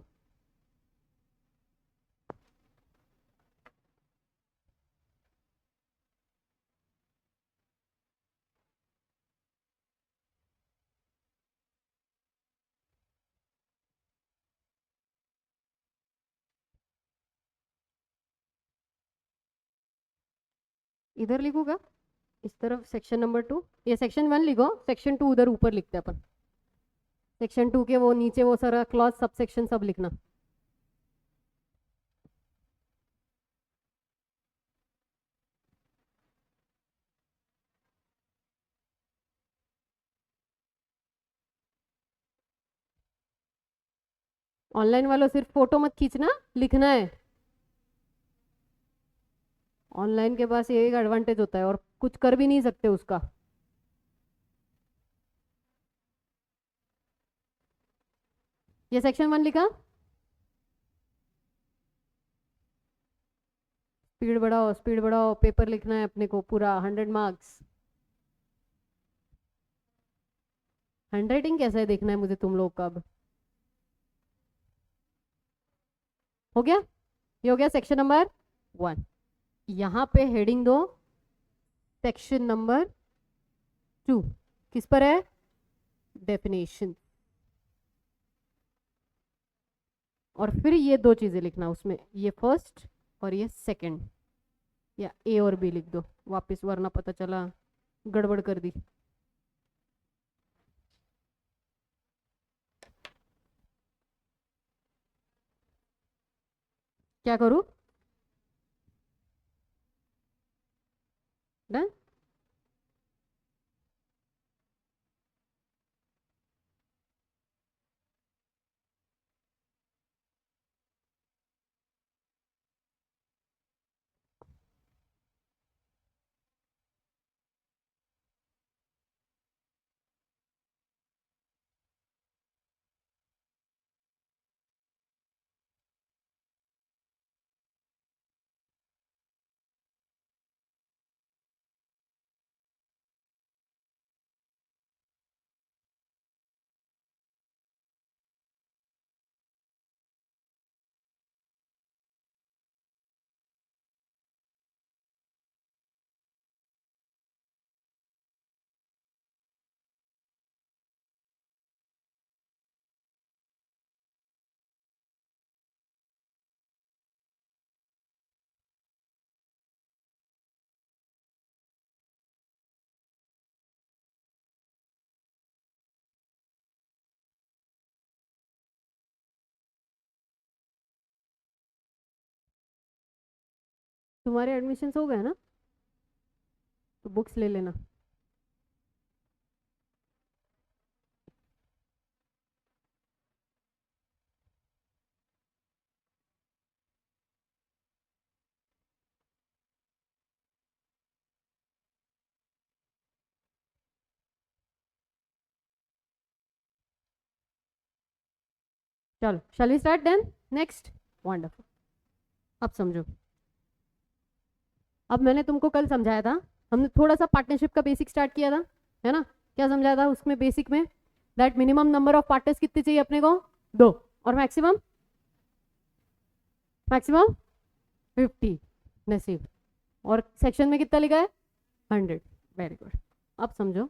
[SPEAKER 1] इधर लिखूंगा इस तरफ सेक्शन नंबर 2, ये सेक्शन 1 लिखो, सेक्शन 2 उधर ऊपर लिखते हैं अपन। सेक्शन 2 के वो नीचे वो सारा क्लॉज सब सेक्शन सब लिखना। ऑनलाइन वालों सिर्फ फोटो मत खींचना, लिखना है। ऑनलाइन के पास ये एक एडवांटेज होता है और कुछ कर भी नहीं सकते उसका। ये सेक्शन 1 लिखा, स्पीड बढ़ाओ स्पीड बढ़ाओ, पेपर लिखना है अपने को पूरा 100 मार्क्स। हैंडराइटिंग कैसा है देखना है मुझे तुम लोग का अब। हो गया? ये हो गया सेक्शन नंबर 1। यहाँ पे हेडिंग दो सेक्शन नंबर 2। किस पर है? डेफिनेशन। और फिर ये दो चीजें लिखना उसमें, ये फर्स्ट और ये सेकंड, या ए और बी लिख दो वापस, वरना पता चला गड़बड़ कर दी। क्या करूं? डन? तुम्हारे एडमिशन हो गए ना, तो बुक्स ले लेना। चलो shall we start then? Next. Wonderful. अब समझो, अब मैंने तुमको कल समझाया था, हमने थोड़ा सा पार्टनरशिप का बेसिक स्टार्ट किया था, है ना? क्या समझाया था उसमें बेसिक में? That minimum number of partners कितने चाहिए अपने को? 2। और मैक्सिमम? मैक्सिमम 50। नसीब। और सेक्शन में कितना लिखा है? 100। Very good. अब समझो,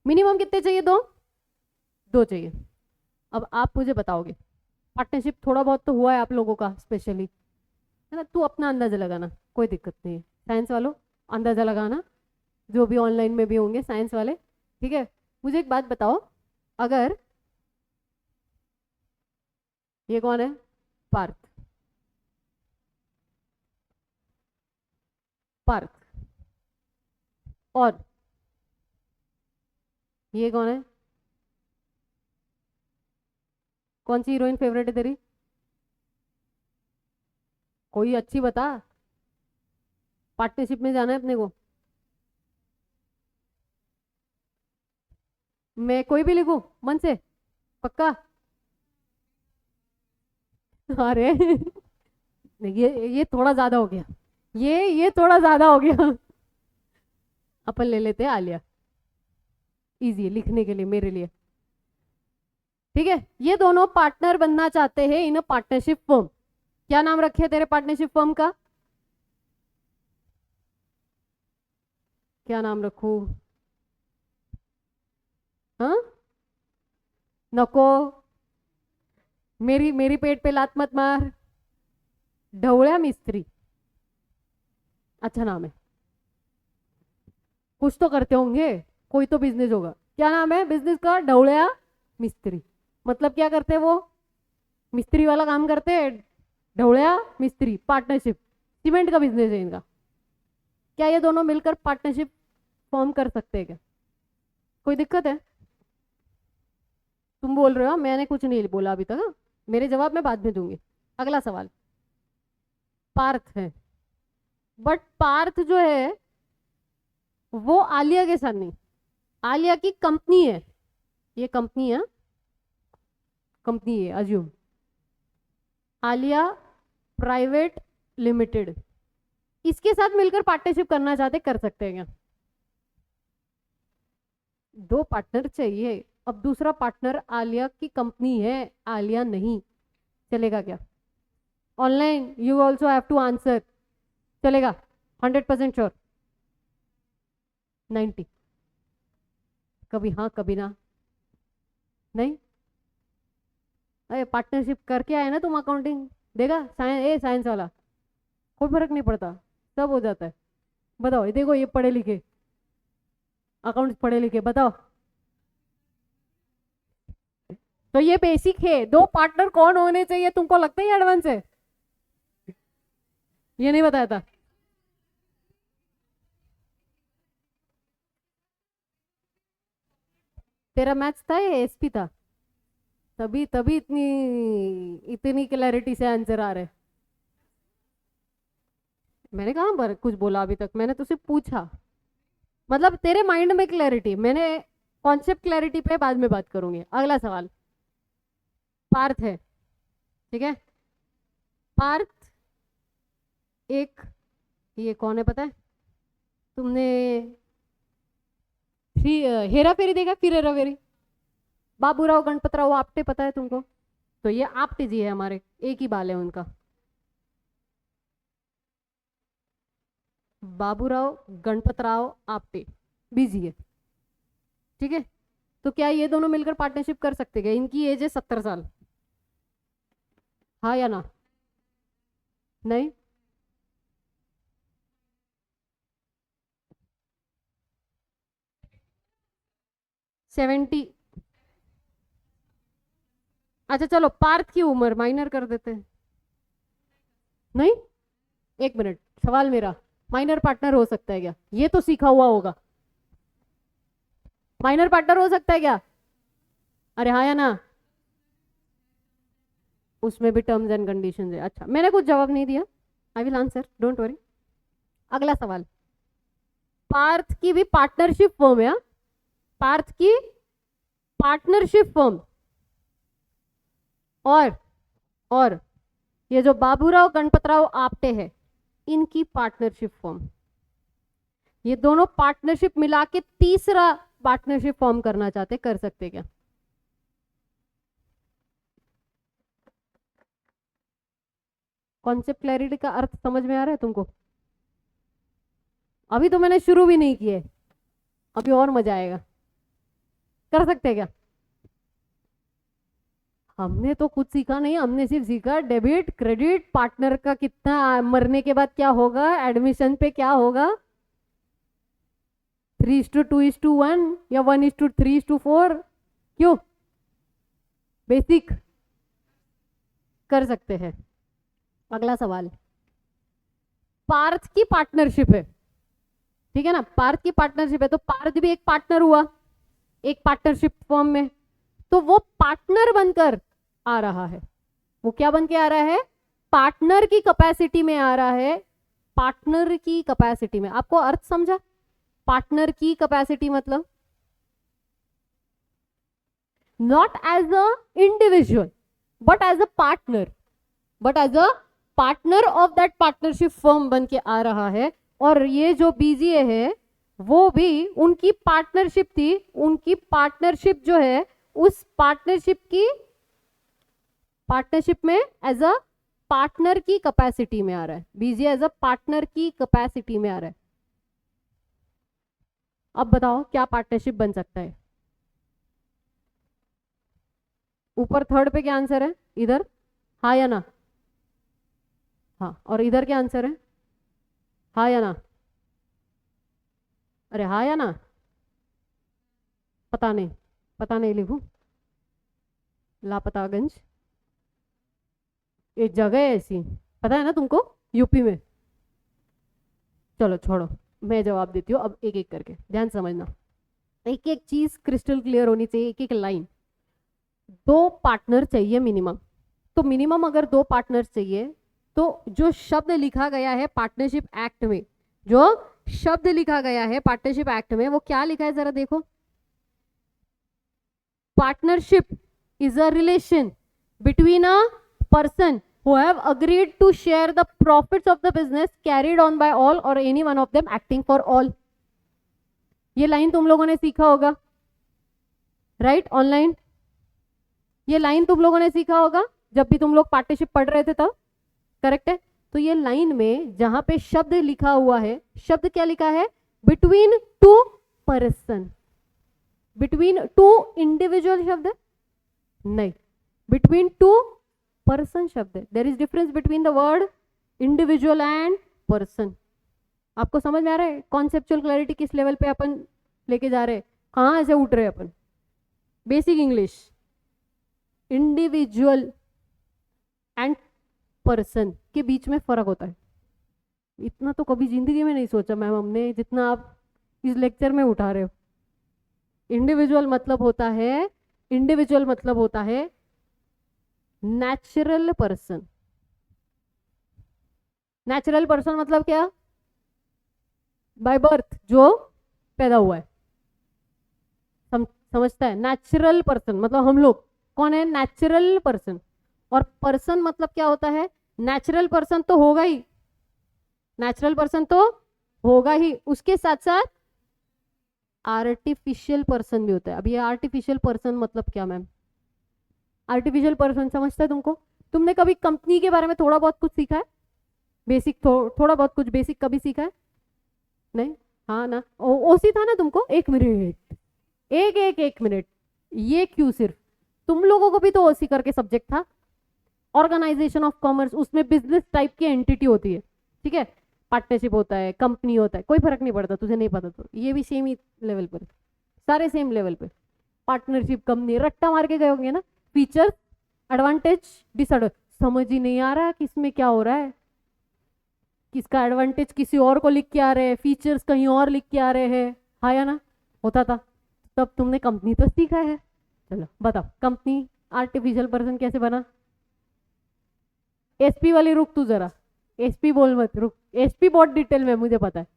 [SPEAKER 1] मिनिमम कितने चाहिए? 2। 2 चाहिए। अब आप मुझे बताओगे, पार्टनरशिप थोड़ा बहुत तो हुआ है आप लोगों का स्पेशली, है ना? तू अपना अंदाजा लगाना, कोई दिक्कत नहीं है। साइंस वालों अंदाजा लगाना, जो भी ऑनलाइन में भी होंगे साइंस वाले, ठीक है। मुझे एक बात बताओ, अगर ये कौन है, पार्थ, पार्थ, और ये कौन है, कौन सी हीरोइन फेवरेट है तेरी, कोई अच्छी बता, पार्टनरशिप में जाना है अपने को। मैं कोई भी लिखूं मन से, पक्का? अरे ये थोड़ा ज्यादा हो गया, ये थोड़ा ज्यादा हो गया। अपन ले लेते हैं आलिया, इजी है लिखने के लिए मेरे लिए, ठीक है। ये दोनों पार्टनर बनना चाहते हैं इन पार्टनरशिप फर्म। क्या नाम रखे तेरे पार्टनरशिप फर्म का, क्या नाम रखूं? हाँ, नको, मेरी मेरी पेट पे लात मत मार, ढवळ्या मिस्त्री, अच्छा नाम है, कुछ तो करते होंगे, कोई तो बिजनेस होगा। क्या नाम है बिजनेस का, ढवळ्या मिस्त्री। मतलब क्या करते हैं वो, मिस्त्री वाला काम करते हैं, ढवळ्या मिस्त्री, पार्टनरशिप, सीमेंट का बिजनेस है इनका। क्या ये दोनों मिलकर पार्टनरशिप फॉर्म कर सकते हैं क्या, कोई दिक्कत है? तुम बोल रहे हो, मैंने कुछ नहीं बोला अभी तक, हाँ? मेरे जवाब मैं बाद में दूंगी। अगला सवाल, पार्थ है, बट पार्थ जो है वो आलिया के साथ नहीं, आलिया की कंपनी है, ये कंपनी है, कंपनी है अज्यूम, आलिया प्राइवेट लिमिटेड, इसके साथ मिलकर पार्टनरशिप करना चाहते, कर सकते हैं क्या? दो पार्टनर चाहिए, अब दूसरा पार्टनर आलिया की कंपनी है, आलिया नहीं, चलेगा क्या? Online you also have to answer, चलेगा? 100% श्योर? 90, कभी हाँ कभी ना, नहीं? अरे पार्टनरशिप करके आए ना तुम, अकाउंटिंग देगा, साइंस वाला, कोई फर्क नहीं पड़ता, सब हो जाता है। बताओ, ये देखो, ये पढ़े लिखे, अकाउंट्स पढ़े लिखे, बताओ। तो ये बेसिक है, दो पार्टनर कौन होने चाहिए, तुमको लगता है एडवांस है? ये नहीं बताया था? तेरा मैथ्स था या एसपी था? तभी तभी इतनी इतनी क्लैरिटी से आंसर आ रहे। मैंने कहा पर कुछ बोला अभी तक, मैंने तुझसे पूछा, मतलब तेरे माइंड में क्लैरिटी, मैंने कॉन्सेप्ट क्लैरिटी पे बाद में बात करूंगी। अगला सवाल, पार्थ है, ठीक है। पार्थ एक, ये कौन है पता है तुमने? थ्री हेरा फेरी देखा, फिर हेरा फेरी, बाबूराव गणपतराव आपटे पता है तुमको? तो ये आपटे जी है हमारे, एक ही बाल है उनका, बाबूराव गणपतराव आपटे, बीजी है, ठीक है। तो क्या ये दोनों मिलकर पार्टनरशिप कर सकते हैं? इनकी एज है 70 साल, हाँ या ना? नहीं? सेवेंटी, अच्छा चलो पार्थ की उम्र माइनर कर देते हैं, नहीं? एक मिनट, सवाल मेरा, माइनर पार्टनर हो सकता है क्या? ये तो सीखा हुआ होगा, माइनर पार्टनर हो सकता है क्या? अरे हाँ या ना? उसमें भी टर्म्स एंड कंडीशंस है, अच्छा मैंने कुछ जवाब नहीं दिया, I will answer, don't worry. अगला सवाल, पार्थ की भी पार्टनरशिप फर्म है, हाँ? पार्थ की पार्टनरशिप फर्म, और ये जो बाबूराव गणपतराव आपटे है, इनकी पार्टनरशिप फर्म, ये दोनों पार्टनरशिप मिला के तीसरा पार्टनरशिप फॉर्म करना चाहते, कर सकते क्या? कॉन्सेप्ट क्लैरिटी का अर्थ समझ में आ रहा है तुमको? अभी तो मैंने शुरू भी नहीं किए, अभी और मजा आएगा। कर सकते हैं क्या? हमने तो कुछ सीखा नहीं, हमने सिर्फ सीखा डेबिट क्रेडिट, पार्टनर का कितना, मरने के बाद क्या होगा, एडमिशन पे क्या होगा, 3:2:1 या 1:3:4? क्यों? बेसिक कर सकते हैं। अगला सवाल, पार्थ की पार्टनरशिप है, ठीक है ना, पार्थ की पार्टनरशिप है, तो पार्थ भी एक पार्टनर हुआ एक पार्टनरशिप फॉर्म में, तो वो पार्टनर बनकर आ रहा है। वो क्या बन के आ रहा है? पार्टनर की कैपेसिटी में आ रहा है। पार्टनर की कैपेसिटी में, आपको अर्थ समझा? पार्टनर की कैपेसिटी मतलब not as a individual but as a partner of that partnership firm बन के आ रहा है। और ये जो बीजीए है वो भी उनकी पार्टनरशिप थी, उनकी पार्टनरशिप जो है उस पार्टनरशिप में एज अ पार्टनर की कैपेसिटी में आ रहा है। बीजीए एज अ पार्टनर की कैपेसिटी में आ रहा है। अब बताओ क्या पार्टनरशिप बन सकता है? ऊपर थर्ड पे क्या आंसर है? इधर हाँ या ना? हाँ, और इधर क्या आंसर है? हाँ या ना? अरे हाँ या ना? पता नहीं लिखूं? लापतागंज एक जगह है ऐसी, पता है ना तुमको, यूपी में। चलो छोड़ो, मैं जवाब देती हूँ अब एक एक करके, ध्यान समझना। एक एक चीज क्रिस्टल क्लियर होनी चाहिए, एक एक लाइन। 2 पार्टनर चाहिए मिनिमम, तो मिनिमम अगर 2 पार्टनर चाहिए तो जो शब्द लिखा गया है पार्टनरशिप एक्ट में, जो शब्द लिखा गया है पार्टनरशिप एक्ट में, वो क्या लिखा है जरा देखो। Partnership is a relation between a person who have agreed to share the profits of the business carried on by all or any one of them acting for all। ये लाइन तुम लोगों ने सीखा होगा, राइट? ऑनलाइन ये लाइन तुम लोगों ने सीखा होगा जब भी तुम लोग पार्टनरशिप पढ़ रहे थे तब, करेक्ट है? तो ये लाइन में जहां पे शब्द लिखा हुआ है, शब्द क्या लिखा है? बिटवीन 2 पर्सन, बिटवीन 2 इंडिविजुअल शब्द है? नहीं, बिटवीन 2 पर्सन शब्द है। There is difference between the word individual and person. आपको समझ में आ रहा है? कॉन्सेप्चुअल क्लैरिटी किस लेवल पे अपन लेके जा रहे हैं, कहां ऐसे उठ रहे हैं अपन? Basic English, individual and person के बीच में फर्क होता है। इतना तो कभी जिंदगी में नहीं सोचा मैम हमने जितना आप इस लेक्चर में उठा रहे हो। इंडिविजुअल मतलब होता है नेचुरल पर्सन। नेचुरल पर्सन मतलब क्या? बाय बर्थ जो पैदा हुआ है, समझता है? नेचुरल पर्सन मतलब हम लोग कौन है? Natural person. और पर्सन मतलब क्या होता है? नेचुरल पर्सन तो होगा ही, नेचुरल पर्सन तो होगा ही, उसके साथ साथ आर्टिफिशियल पर्सन भी होता है। अब ये आर्टिफिशियल पर्सन मतलब क्या मैम? आर्टिफिशियल पर्सन समझता है तुमको? तुमने कभी कंपनी के बारे में थोड़ा बहुत कुछ सीखा है? बेसिक थोड़ा बहुत कुछ बेसिक कभी सीखा है? नहीं? हाँ ना? ओसी था ना तुमको? एक मिनट, ये क्यों सिर्फ तुम लोगों को भी तो ओसी करके सब्जेक्ट था, ऑर्गेनाइजेशन ऑफ कॉमर्स, उसमें बिजनेस टाइप की एंटिटी होती है, ठीक है? पार्टनरशिप होता है, कंपनी होता है, कोई फर्क नहीं पड़ता, तुझे नहीं पता तो ये भी सेम ही लेवल पर, सारे सेम लेवल पे। पार्टनरशिप कंपनी रट्टा मार के गए होंगे ना, फीचर एडवांटेज डिसएडवांटेज, समझ ही नहीं आ रहा किसमें क्या हो रहा है, किसका एडवांटेज किसी और को लिख के आ रहे हैं, फीचर्स कहीं और लिख के आ रहे हैं, हाँ या ना? होता था तब तुमने कंपनी तो सीखा है। चलो बताओ कंपनी आर्टिफिशियल पर्सन कैसे बना? एसपी वाली रुक तू जरा, एसपी बोल मत, रुक, एसपी बहुत डिटेल में मुझे पता है।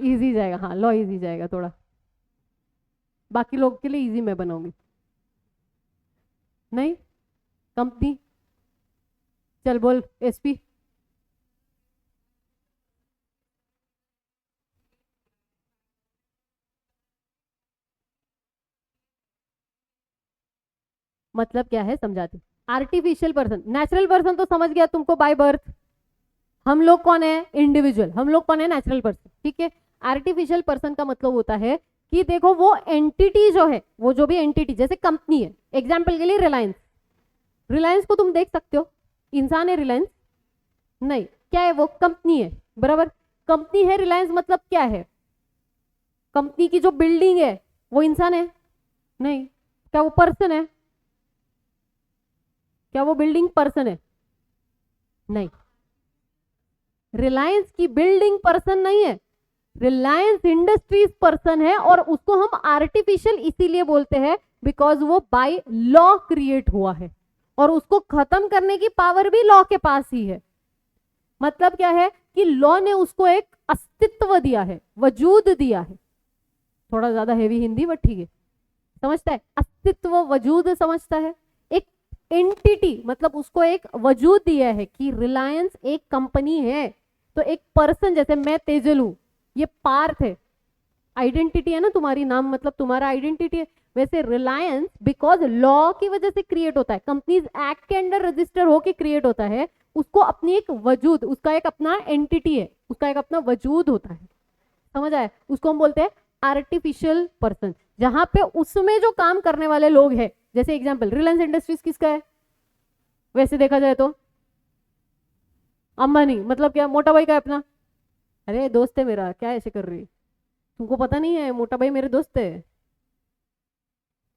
[SPEAKER 1] इजी जाएगा, हाँ लो इजी जाएगा थोड़ा, बाकी लोग के लिए इजी मैं बनाऊंगी। नहीं कंपनी, चल बोल एसपी। मतलब क्या है समझाती। आर्टिफिशियल पर्सन, नेचुरल पर्सन तो समझ गया तुमको, बाय बर्थ। हम लोग कौन है? इंडिविजुअल। हम लोग कौन है? नेचुरल पर्सन, ठीक है? आर्टिफिशियल पर्सन का मतलब होता है कि देखो वो एंटिटी जो है, वो जो भी एंटिटी, जैसे कंपनी है, एग्जाम्पल के लिए रिलायंस, रिलायंस को तुम देख सकते हो, इंसान है रिलायंस? नहीं, क्या है वो? कंपनी है, बराबर? कंपनी है रिलायंस मतलब क्या है? कंपनी की जो बिल्डिंग है वो इंसान है? नहीं। क्या वो पर्सन है? क्या वो बिल्डिंग पर्सन है? नहीं। रिलायंस की बिल्डिंग पर्सन नहीं है, रिलायंस इंडस्ट्रीज पर्सन है, और उसको हम आर्टिफिशियल इसीलिए बोलते हैं बिकॉज वो बाय लॉ क्रिएट हुआ है, और उसको खत्म करने की पावर भी लॉ के पास ही है। मतलब क्या है कि लॉ ने उसको एक अस्तित्व दिया है, वजूद दिया है। थोड़ा ज्यादा हेवी हिंदी बट ठीक है, समझता है? अस्तित्व वजूद समझता है, एक एंटिटी, मतलब उसको एक वजूद दिया है कि रिलायंस एक कंपनी है। तो एक पर्सन, जैसे मैं तेजल हूं, ये पार्थ है, आइडेंटिटी है ना तुम्हारी, नाम मतलब तुम्हारा आइडेंटिटी है। वैसे रिलायंस बिकॉज लॉ की वजह से क्रिएट होता है, कंपनीज एक्ट के अंडर रजिस्टर होके क्रिएट होता है, उसको अपनी एक वजूद, उसका एक अपना एंटिटी है, उसका एक अपना वजूद होता है। समझ आया? उसको हम बोलते हैं आर्टिफिशियल पर्सन, जहां पे उसमें जो काम करने वाले लोग हैं, जैसे एग्जांपल रिलायंस इंडस्ट्रीज किसका है? वैसे देखा जाए तो अंबानी, मतलब क्या, मोटा भाई का है अपना। अरे दोस्त है मेरा, क्या ऐसे कर रही? तुमको पता नहीं है मोटा भाई मेरे दोस्त है?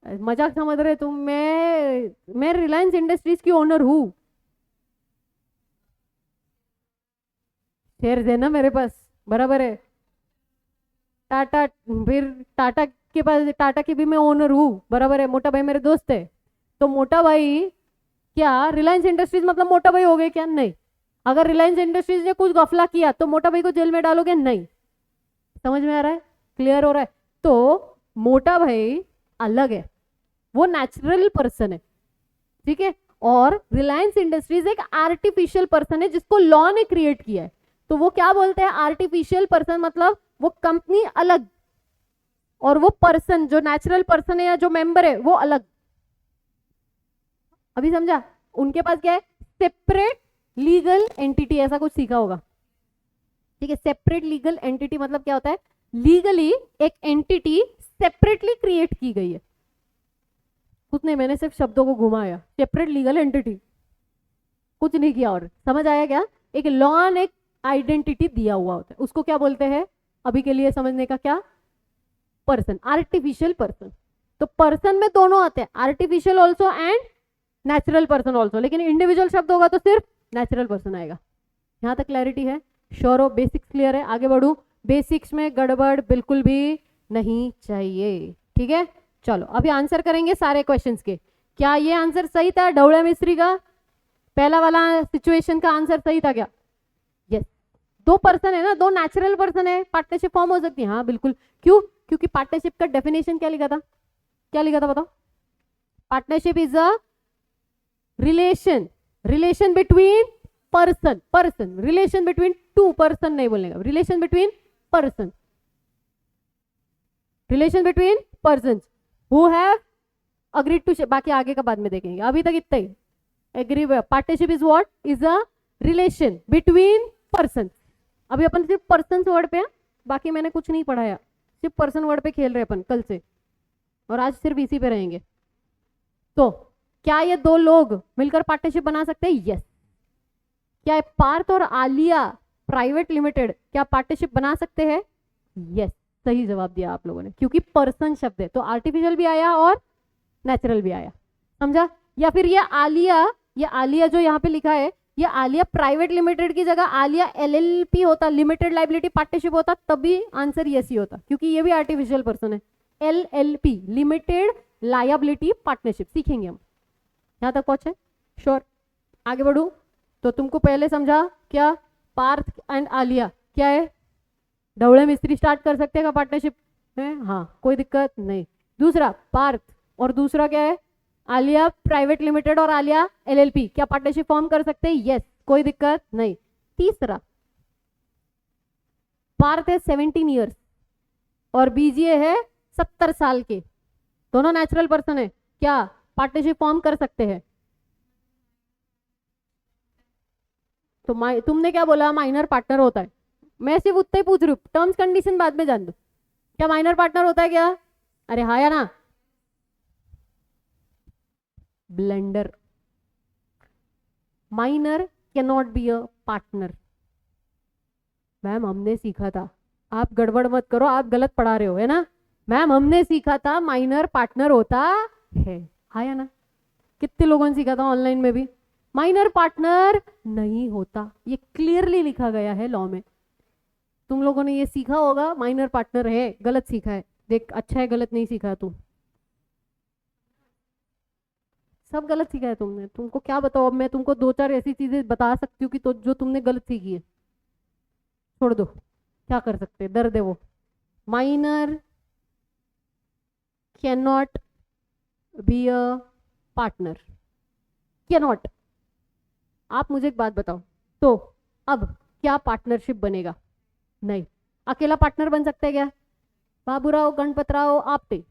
[SPEAKER 1] मजाक समझ रहे तुम? मैं रिलायंस इंडस्ट्रीज की ओनर हूँ। शेयर है ना मेरे पास, बराबर है। टाटा, फिर टाटा के पास, टाटा की भी मैं ओनर हूँ, बराबर है। मोटा भाई मेरे दोस्त है। तो मोटा भाई, क्या रिलायंस इंडस्ट्रीज मतलब मोटा भाई हो गए क्या? नहीं। अगर रिलायंस इंडस्ट्रीज ने कुछ गफला किया तो मोटा भाई को जेल में डालोगे? नहीं। समझ में आ रहा है? क्लियर हो रहा है? तो मोटा भाई अलग है, वो नेचुरल पर्सन है, ठीक है। और रिलायंस इंडस्ट्रीज एक आर्टिफिशियल पर्सन है जिसको लॉ ने क्रिएट किया है। तो वो क्या बोलते हैं, आर्टिफिशियल पर्सन, मतलब वो कंपनी अलग, और वो पर्सन जो नेचुरल पर्सन है या जो मेंबर है वो अलग। अभी समझा? उनके पास क्या है? सेपरेट लीगल एंटिटी, ऐसा कुछ सीखा होगा, ठीक है। सेपरेट लीगल एंटिटी मतलब क्या होता है? लीगली एक एंटिटी सेपरेटली क्रिएट की गई है। कुछ नहीं, मैंने सिर्फ शब्दों को घुमाया। सेपरेट लीगल एंटिटी, कुछ नहीं किया। और समझ आया क्या? एक लॉ ने एक आइडेंटिटी दिया हुआ होता है, उसको क्या बोलते हैं? अभी के लिए समझने का क्या? Person, artificial person. तो पर्सन में दोनों आते हैं, artificial also and natural person also, लेकिन इंडिविजुअल शब्द होगा तो सिर्फ नेचुरल पर्सन आएगा। यहां तक क्लैरिटी है? श्योर हो? बेसिक्स क्लियर है? आगे बढ़ू? बेसिक्स में गड़बड़ बिल्कुल भी नहीं चाहिए, ठीक है। चलो अभी आंसर करेंगे सारे क्वेश्चंस के। क्या ये आंसर सही था ढवड़ा मिस्त्री का? पहला वाला सिचुएशन का आंसर सही था क्या? यस। दो पर्सन है ना, दो नेचुरल पर्सन है, पार्टनरशिप फॉर्म हो सकती है, हाँ बिल्कुल। क्यों? क्योंकि पार्टनरशिप का डेफिनेशन क्या लिखा था? क्या लिखा था बताओ? Partnership is a relation, relation between person, person, relation between two person नहीं बोलने का, relation between person, relation between person who have agreed to, बाकी आगे का बाद में देखेंगे, अभी तक इतना ही। Agree? Partnership is what? Is a relation between person. अभी अपन सिर्फ पर्सन वर्ड पे हैं, बाकी मैंने कुछ नहीं पढ़ाया, सिर्फ पर्सन वर्ड पे खेल रहे अपन कल से, और आज सिर्फ इसी पे रहेंगे। तो क्या ये दो लोग मिलकर पार्टनरशिप बना सकते हैं? यस। क्या पार्थ और आलिया प्राइवेट लिमिटेड क्या पार्टनरशिप बना सकते हैं? यस। सही जवाब दिया आप लोगों ने, क्योंकि पर्सन शब्द है तो आर्टिफिशियल भी आया और नेचुरल भी आया। समझा? या फिर ये आलिया जो यहाँ पे लिखा है, ये आलिया प्राइवेट लिमिटेड की जगह आलिया एलएलपी होता, लिमिटेड लाइबिलिटी पार्टनरशिप होता, तभी आंसर यस ही होता, क्योंकि ये भी आर्टिफिशियल पर्सन है। एलएलपी, लिमिटेड लायबिलिटी पार्टनरशिप, सीखेंगे हम। यहां तक पहुंचे? श्योर? आगे बढ़ू? तो तुमको पहले समझा क्या? पार्थ एंड आलिया क्या है? ढवळे मिस्त्री स्टार्ट कर सकते हैं पार्टनरशिप में? हाँ, कोई दिक्कत नहीं। दूसरा पार्थ, और दूसरा क्या है? आलिया प्राइवेट लिमिटेड और आलिया एलएलपी क्या पार्टनरशिप फॉर्म कर सकते हैं? यस, कोई दिक्कत नहीं। तीसरा, पार्थ है 17 ईयर्स और बीजीए है 70 साल के, दोनों नेचुरल पर्सन है, क्या पार्टनरशिप फॉर्म कर सकते हैं? तो तुमने क्या बोला? माइनर पार्टनर होता है। मैं सिर्फ उतना ही पूछ रही हूँ, टर्म्स कंडीशन बाद में जान दो। क्या माइनर पार्टनर होता है क्या? अरे हाँ या ना? Blender, minor can not be a partner. Ma'am हमने सीखा था, आप गड़बड़ मत करो, आप गलत पढ़ा रहे हो, है ना। मैम हमने सीखा था माइनर पार्टनर होता है, आया ना। कितने लोगों ने सीखा था ऑनलाइन में भी, माइनर पार्टनर नहीं होता, ये क्लियरली लिखा गया है लॉ में। तुम लोगों ने ये सीखा होगा माइनर पार्टनर है, गलत सीखा है। देख अच्छा है गलत नहीं सीखा तू, सब गलत सीखा है तुमने। तुमको क्या बताओ, अब मैं तुमको दो चार ऐसी चीजें बता सकती हूँ कि तो जो तुमने गलत सीखी है, छोड़ दो, क्या कर सकते हैं, दर्द है वो। Minor can not be a partner, can not. आप मुझे एक बात बताओ, तो अब क्या पार्टनरशिप बनेगा? नहीं। अकेला पार्टनर बन सकते हैं क्या? बाबूराव गणपतराव आपटे,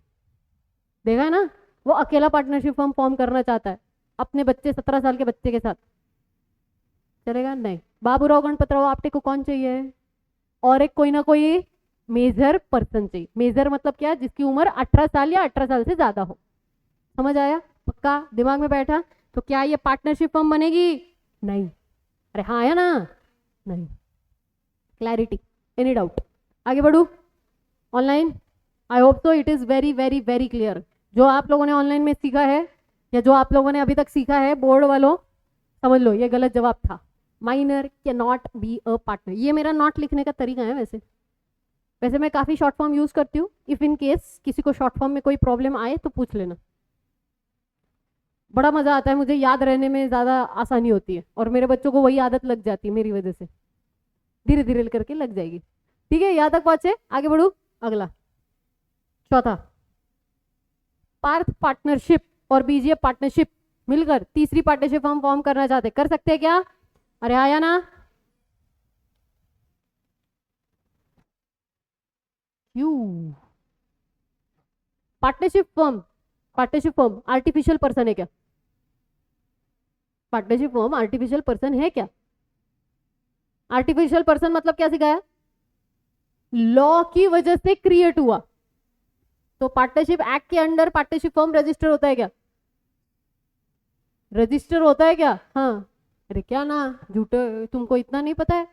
[SPEAKER 1] देखा है ना, वो अकेला पार्टनरशिप फॉर्म करना चाहता है अपने बच्चे 17 साल के बच्चे के साथ, चलेगा? नहीं। बाबूराव गणपतराव आपटे को कौन चाहिए? और एक कोई ना कोई मेजर पर्सन चाहिए। मेजर मतलब क्या? जिसकी उम्र 18 साल या 18 साल से ज्यादा हो। समझ आया? पक्का दिमाग में बैठा? तो क्या ये पार्टनरशिप फॉर्म बनेगी? नहीं। अरे हाँ आया ना? नहीं। क्लैरिटी? Any doubt? आगे बढ़ू ऑनलाइन? आई होप तो it is very very very clear. जो आप लोगों ने ऑनलाइन में सीखा है या जो आप लोगों ने अभी तक सीखा है बोर्ड वालों, समझ लो ये गलत जवाब था। Minor can not be a partner, ये मेरा नॉट लिखने का तरीका है। वैसे मैं काफ़ी शॉर्ट फॉर्म यूज़ करती हूँ, इफ़ इन केस किसी को शॉर्ट फॉर्म में कोई प्रॉब्लम आए तो पूछ लेना। बड़ा मज़ा आता है, मुझे याद रहने में ज़्यादा आसानी होती है और मेरे बच्चों को वही आदत लग जाती है मेरी वजह से, धीरे धीरे करके लग जाएगी। ठीक है, यहाँ तक पहुँचे, आगे बढ़ू। अगला चौथा, पार्थ पार्टनरशिप और बीजीए पार्टनरशिप मिलकर तीसरी पार्टनरशिप हम फॉर्म करना चाहते, कर सकते हैं क्या? अरे आया ना? क्यों? पार्टनरशिप फर्म आर्टिफिशियल पर्सन है क्या? पार्टनरशिप फर्म आर्टिफिशियल पर्सन है क्या? आर्टिफिशियल पर्सन मतलब क्या सिखाया? लॉ की वजह से क्रिएट हुआ। तो पार्टनरशिप एक्ट के अंडर पार्टनरशिप फर्म रजिस्टर होता है क्या? रजिस्टर होता है क्या? हाँ। अरे क्या ना झूठे, तुमको इतना नहीं पता है?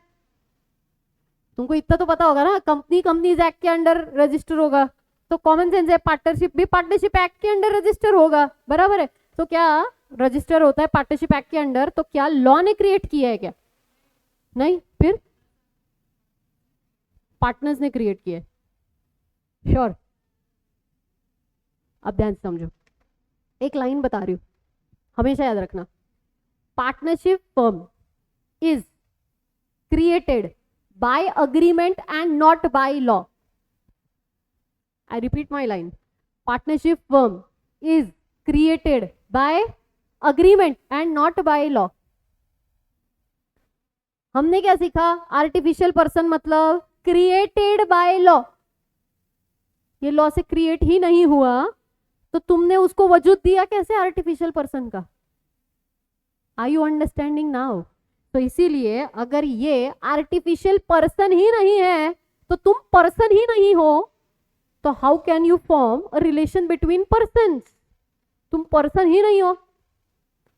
[SPEAKER 1] तुमको इतना तो पता होगा ना, कंपनीज एक्ट के अंडर रजिस्टर होगा, तो कॉमन सेंस है पार्टनरशिप भी पार्टनरशिप एक्ट के अंडर रजिस्टर होगा, बराबर है। तो क्या रजिस्टर होता है पार्टनरशिप एक्ट के अंडर, तो क्या लॉ ने क्रिएट किया है क्या? नहीं, फिर पार्टनर्स ने क्रिएट किया है। श्योर? अब ध्यान से समझो, एक लाइन बता रही हूं, हमेशा याद रखना। Partnership firm is created by agreement and not by law. I repeat my line. Partnership firm is created by agreement and not by law. हमने क्या सीखा? आर्टिफिशियल पर्सन मतलब क्रिएटेड बाय लॉ। ये लॉ से क्रिएट ही नहीं हुआ, तो तुमने उसको वजूद दिया कैसे आर्टिफिशियल पर्सन का? Are you understanding now? तो इसीलिए अगर ये आर्टिफिशियल पर्सन ही नहीं है तो तुम पर्सन ही नहीं हो, तो how can you form a relation between persons? तुम पर्सन ही नहीं हो।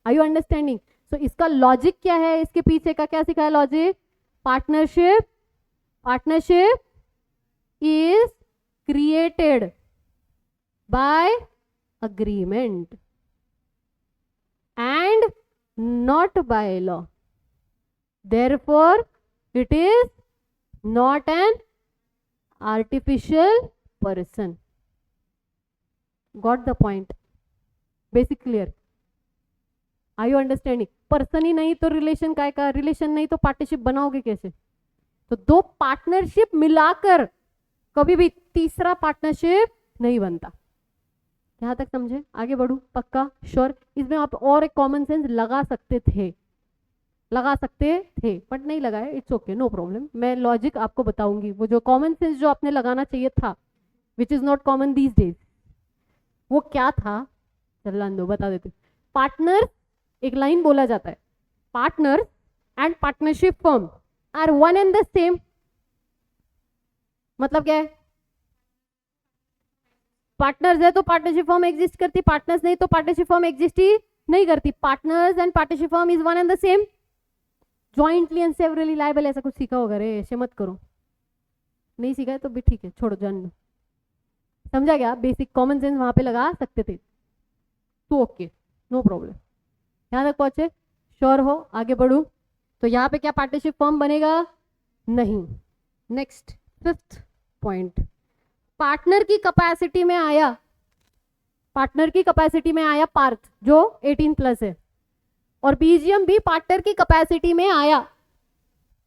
[SPEAKER 1] Are you understanding? तो इसका लॉजिक क्या है, इसके पीछे का क्या सिखाया logic? Partnership is created by agreement and not by law. Therefore, it is not an artificial person. Got the point? Basic clear? Are you understanding? Person ही नहीं तो रिलेशन काय का? रिलेशन नहीं तो पार्टनरशिप बनाओगे कैसे? तो दो पार्टनरशिप मिलाकर कभी भी तीसरा पार्टनरशिप नहीं बनता। यहां तक समझे? आगे बढ़ू? पक्का? श्योर? इसमें आप और एक कॉमन सेंस लगा सकते थे बट नहीं लगाए, इट्स ओके, नो प्रॉब्लम। मैं लॉजिक आपको बताऊंगी, वो जो कॉमन सेंस जो आपने लगाना चाहिए था, which is not common these days, वो क्या था? चल दो, बता देते। पार्टनर, एक लाइन बोला जाता है, partner and partnership firm are one and the same. मतलब क्या है? पार्टनर्स है तो पार्टनरशिप फर्म एग्जिस्ट करती, पार्टनर्स नहीं तो पार्टनरशिप फर्म एग्जिस्ट ही नहीं करती। Partners and partnership firm is one and the same. Jointly and severally liable ऐसा कुछ सीखा होगा रे, ऐसे मत करो, नहीं सीखा है तो भी ठीक है, छोड़ो जान लो। समझा गया? बेसिक कॉमन सेंस वहां पे लगा सकते थे तो ओके, नो प्रॉब्लम। यहाँ तक पहुंचे? श्योर हो? आगे बढ़ू? तो यहाँ पे क्या पार्टनरशिप फॉर्म बनेगा? नहीं। नेक्स्ट 5th पॉइंट, पार्टनर की कैपेसिटी में आया, पार्टनर की कैपेसिटी में आया पार्थ जो 18+ है, और बीजीएम भी पार्टनर की कैपेसिटी में आया,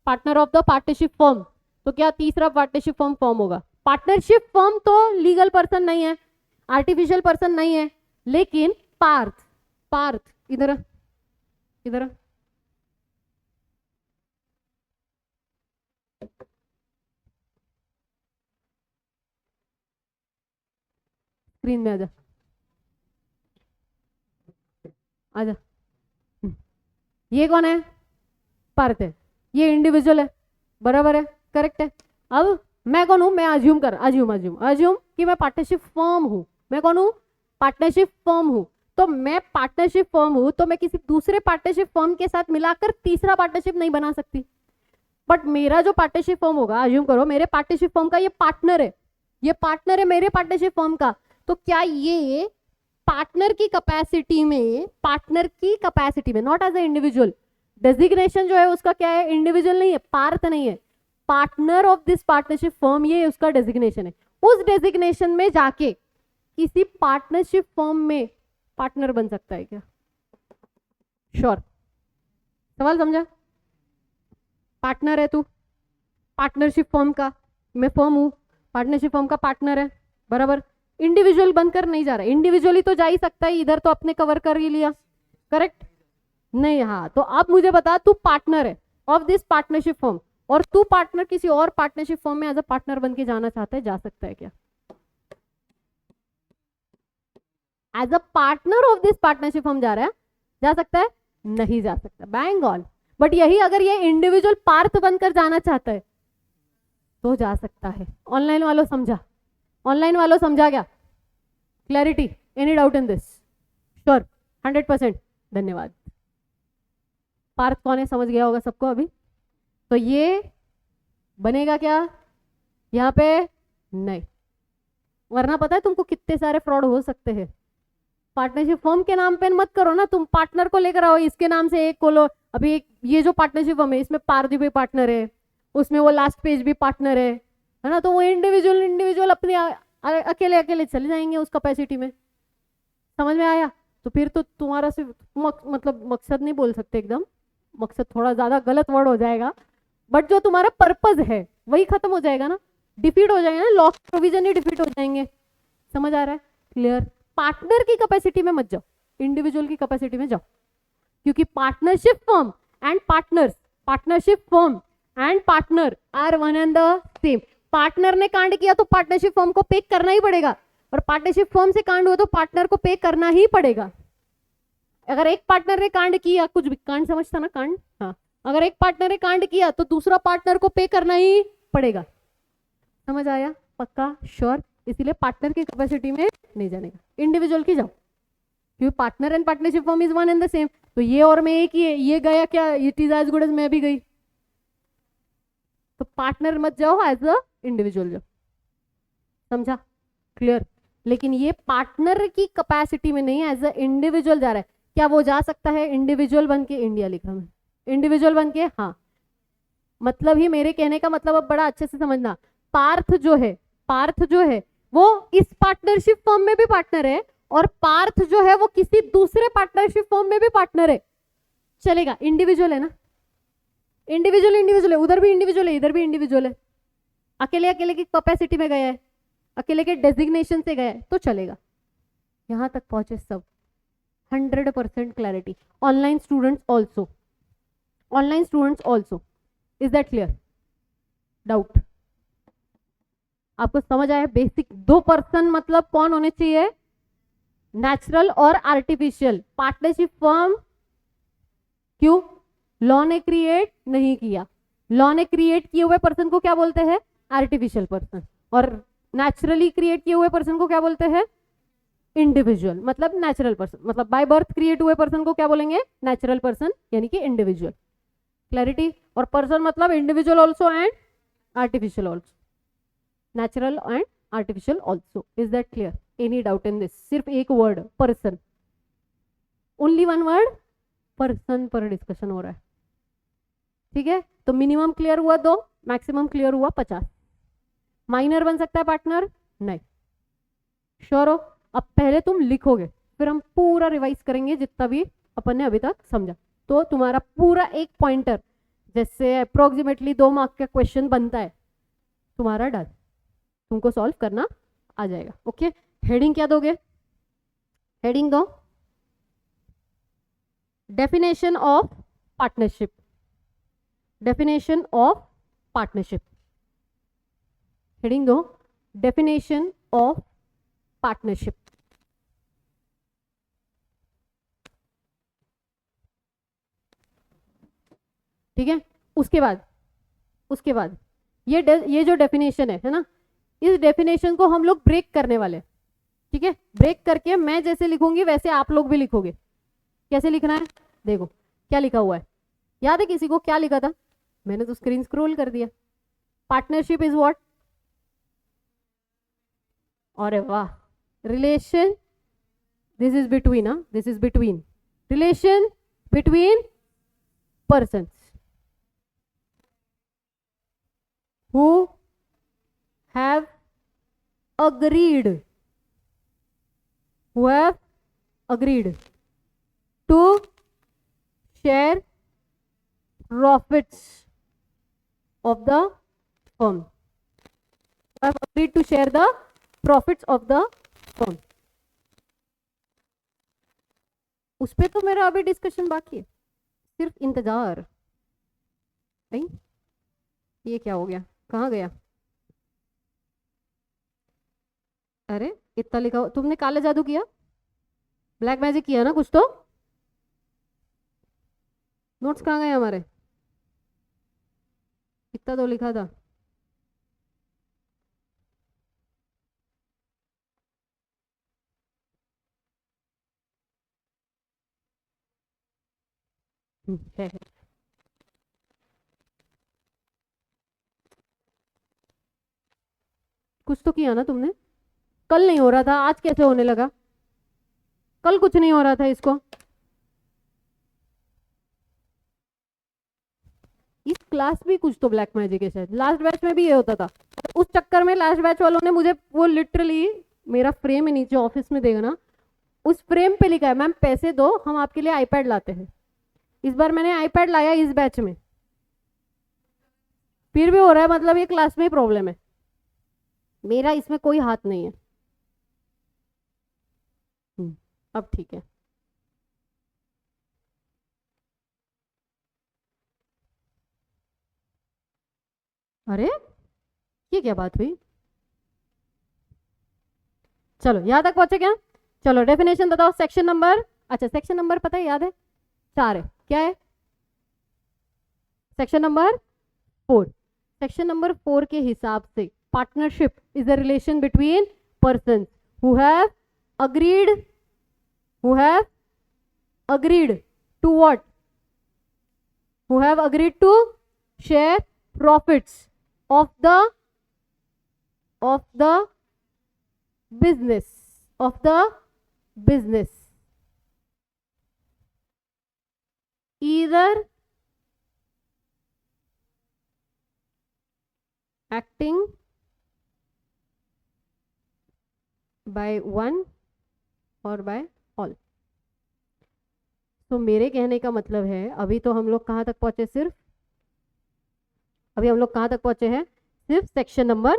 [SPEAKER 1] partner of the partnership form. तो क्या तीसरा पार्टनरशिप फॉर्म फॉर्म होगा? पार्टनरशिप फॉर्म तो लीगल पर्सन नहीं है, आर्टिफिशियल पर्सन नहीं है, लेकिन पार्थ, पार्थ इधर इधर स्क्रीन में आजा, आजा। ये कौन है? पार्थ है। ये इंडिविजुअल है, बराबर है, करेक्ट है। अब मैं कौन हूं? मैं अज्यूम कि मैं पार्टनरशिप फॉर्म हूं। मैं कौन हूं? पार्टनरशिप फॉर्म हूं। तो मैं पार्टनरशिप फॉर्म हूं, तो मैं किसी दूसरे पार्टनरशिप फॉर्म के साथ मिलाकर तीसरा पार्टनरशिप नहीं बना सकती। बट मेरा जो पार्टनरशिप फॉर्म होगा, अज्यूम करो मेरे पार्टनरशिप फॉर्म का ये पार्टनर है, ये पार्टनर है मेरे पार्टनरशिप फॉर्म का, तो क्या ये पार्टनर की कैपेसिटी में, पार्टनर की कैपेसिटी में, not as a individual, designation जो है उसका क्या है? इंडिविजुअल नहीं है, पार्थ नहीं है, partner of this partnership firm, ये उसका डेजिग्नेशन है। उस डेजिग्नेशन में जाके किसी पार्टनरशिप फर्म में पार्टनर बन सकता है क्या? श्योर? सवाल समझा? पार्टनर है तू पार्टनरशिप फर्म का, मैं फर्म हूं, पार्टनरशिप फर्म का पार्टनर है, बराबर। इंडिविजुअल बनकर नहीं जा रहा, इंडिविजुअली तो जा ही सकता है, इधर तो अपने कवर कर ही लिया, करेक्ट? नहीं, हाँ। तो अब मुझे बता, तू पार्टनर है ऑफ दिस पार्टनरशिप फर्म, और तू पार्टनर किसी और पार्टनरशिप फर्म में एज अ पार्टनर बन के जाना चाहता है, जा सकता है क्या? As a partner of this partnership firm जा रहा है, जा सकता है? नहीं जा सकता, बैंग ऑन। बट यही अगर ये इंडिविजुअल पार्थ बनकर जाना चाहता है तो जा सकता है। ऑनलाइन वालों समझा? ऑनलाइन वालों समझा क्या? Clarity? Any doubt in this? Sure? 100%? धन्यवाद। पार्थ कौन है समझ गया होगा सबको अभी। तो ये बनेगा क्या यहाँ पे? नहीं। वरना पता है तुमको कितने सारे फ्रॉड हो सकते हैं। पार्टनरशिप फर्म के नाम पे मत करो ना, तुम पार्टनर को लेकर आओ, इसके नाम से एक खोलो। अभी एक ये जो पार्टनरशिप फर्म है इसमें पारदी भी पार्टनर है, उसमें वो लास्ट पेज भी पार्टनर है ना। तो वो इंडिविजुअल अपने अकेले अकेले चले जाएंगे उस कैपेसिटी में। समझ में आया? तो फिर तो तुम्हारा सिर्फ मतलब मकसद नहीं बोल सकते एकदम, मकसद थोड़ा ज्यादा गलत वर्ड हो जाएगा, बट जो तुम्हारा पर्पज है वही खत्म हो जाएगा ना, डिफीट हो जाएगा ना, लॉ प्रोविजन ही डिफीट हो जाएंगे। समझ आ रहा है? क्लियर? पार्टनर की कैपेसिटी में मत जाओ, इंडिविजुअल की कैपेसिटी में जाओ, क्योंकि partnership firm and partners, partnership firm and partner are one and the same. Partner ने कांड किया तो पार्टनरशिप फर्म को पे करना ही पड़ेगा, और पार्टनरशिप फर्म से कांड हुआ तो पार्टनर को पे करना ही पड़ेगा। अगर एक पार्टनर ने कांड किया, कुछ भी कांड समझता ना, कांड, हाँ, अगर एक पार्टनर ने कांड किया तो दूसरा पार्टनर को पे करना ही पड़ेगा। समझ आया? पक्का? श्योर? इसीलिए पार्टनर की कैपेसिटी में नहीं जाने का, इंडिविजुअल की जाओ, क्योंकि partner and partnership firm is one and the same. तो ये और मैं एक ही है, ये गया क्या, it is as good as मैं भी गई। तो पार्टनर मत जाओ, एज अ इंडिविजुअल जाओ। समझा? क्लियर? लेकिन ये पार्टनर की कैपेसिटी में नहीं, एज अ इंडिविजुअल जा रहा है। क्या वो जा सकता है इंडिविजुअल बन के? इंडिया लिखा मैं, इंडिविजुअल बन के, हाँ। मतलब ही मेरे कहने का मतलब अब बड़ा अच्छे से समझना, पार्थ जो है वो इस पार्टनरशिप फर्म में भी पार्टनर है, और पार्थ जो है वो किसी दूसरे पार्टनरशिप फर्म में भी पार्टनर है। चलेगा? इंडिविजुअल है ना, इंडिविजुअल है, उधर भी इंडिविजुअल है, इधर भी इंडिविजुअल है, अकेले अकेले की कैपेसिटी में गया है, अकेले के डेजिग्नेशन से गया है, तो चलेगा। यहां तक पहुंचे सब? 100% clarity. Online students also, is that clear? Doubt? आपको समझ आया? बेसिक 2 पर्सन मतलब कौन होने चाहिए? नेचुरल और आर्टिफिशियल। पार्टनरशिप फर्म क्यों? लॉ ने क्रिएट नहीं किया, लॉ ने क्रिएट किए हुए पर्सन को क्या बोलते हैं? Artificial person. और नेचुरली क्रिएट किए हुए पर्सन को क्या बोलते हैं? इंडिविजुअल, मतलब नेचुरल पर्सन। मतलब बाय बर्थ क्रिएट हुए पर्सन को क्या बोलेंगे? नेचुरल पर्सन, यानी कि इंडिविजुअल। क्लैरिटी? और पर्सन मतलब individual also and artificial also, natural and artificial also. Is that clear? Any doubt in this? सिर्फ एक word person, only one word person पर डिस्कशन हो रहा है. ठीक है, तो मिनिमम क्लियर हुआ 2, मैक्सिमम क्लियर हुआ 50. माइनर बन सकता है पार्टनर? नहीं. श्योर हो? अब पहले तुम लिखोगे, फिर हम पूरा रिवाइज करेंगे जितना भी अपन ने अभी तक समझा. तो तुम्हारा पूरा एक पॉइंटर, जैसे अप्रोक्सीमेटली 2 मार्क का क्वेश्चन बनता है, तुम्हारा डन, तुमको सॉल्व करना आ जाएगा. ओके, हेडिंग क्या दोगे? हेडिंग दो definition of partnership. Definition of partnership. Heading दो डेफिनेशन ऑफ पार्टनरशिप. ठीक है, उसके बाद ये जो डेफिनेशन है ना, इस डेफिनेशन को हम लोग ब्रेक करने वाले. ठीक है, ब्रेक करके मैं जैसे लिखूंगी वैसे आप लोग भी लिखोगे. कैसे लिखना है देखो, क्या लिखा हुआ है, याद है किसी को क्या लिखा था? मैंने तो स्क्रीन स्क्रॉल कर दिया. Partnership is what? अरे वाह, relation, this is between, this is between, relation between persons who have agreed to share profits of the firm. Have agreed to share the profits of the firm. उस पे तो मेरा अभी डिस्कशन बाकी है, सिर्फ इंतजार. नहीं, ये क्या हो गया, कहाँ गया? अरे इतना लिखा, तुमने काला जादू किया, ब्लैक मैजिक किया ना कुछ तो? नोट्स कहाँ गए हमारे? इतना तो लिखा था. है. कुछ तो किया ना तुमने? कल नहीं हो रहा था, आज कैसे होने लगा? कल कुछ नहीं हो रहा था इसको. इस क्लास भी कुछ तो ब्लैक मैजिक है शायद. लास्ट बैच में भी ये होता था. उस चक्कर में लास्ट बैच वालों ने मुझे वो लिटरली, मेरा फ्रेम है नीचे ऑफिस में देगा ना, उस फ्रेम पे लिखा है मैम पैसे दो हम आपके लिए आईपैड लाते हैं. इस बार मैंने आईपैड लाया इस बैच में, फिर भी हो रहा है, मतलब ये क्लास में ही प्रॉब्लम है, मेरा इसमें कोई हाथ नहीं है. अब ठीक है. अरे ये क्या बात हुई? चलो यहाँ तक पहुंचे क्या? चलो डेफिनेशन बताओ. सेक्शन नंबर, अच्छा सेक्शन नंबर पता है, याद है? 4 है. क्या है? Section number 4. सेक्शन नंबर 4 के हिसाब से partnership is the relation between person who have agreed to what? Who have agreed to share profits of the business, either acting by one or by all. तो मेरे कहने का मतलब है, अभी तो हम लोग कहाँ तक पहुंचे? सिर्फ सेक्शन नंबर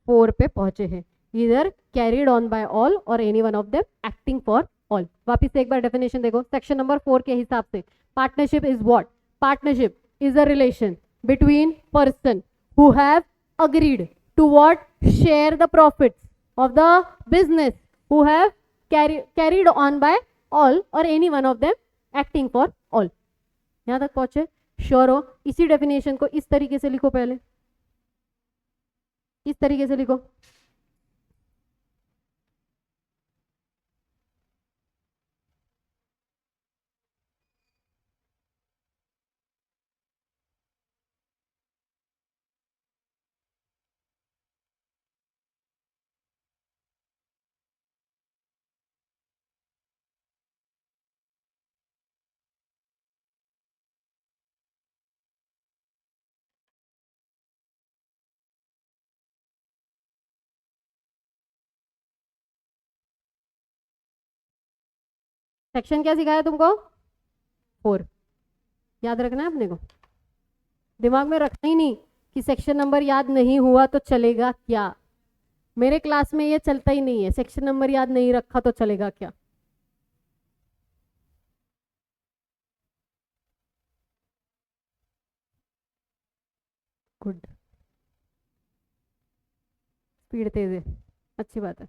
[SPEAKER 1] 4 पे पहुंचे हैं. इधर carried on by all or any one of them acting for all. वापिस से एक बार डेफिनेशन देखो. सेक्शन नंबर 4 के हिसाब से partnership is what? Partnership is a relation between person who have agreed to what? Share the profits of the business, who have carried on by all or any one of them acting for all. यहां तक पहुंचे? श्योर हो? इसी डेफिनेशन को इस तरीके से लिखो, पहले इस तरीके से लिखो. सेक्शन क्या सिखाया तुमको? 4। याद रखना है अपने को, दिमाग में रखना ही नहीं कि सेक्शन नंबर याद नहीं हुआ तो चलेगा क्या। मेरे क्लास में ये चलता ही नहीं है, सेक्शन नंबर याद नहीं रखा तो चलेगा क्या। गुड, स्पीड तेज है, अच्छी बात है।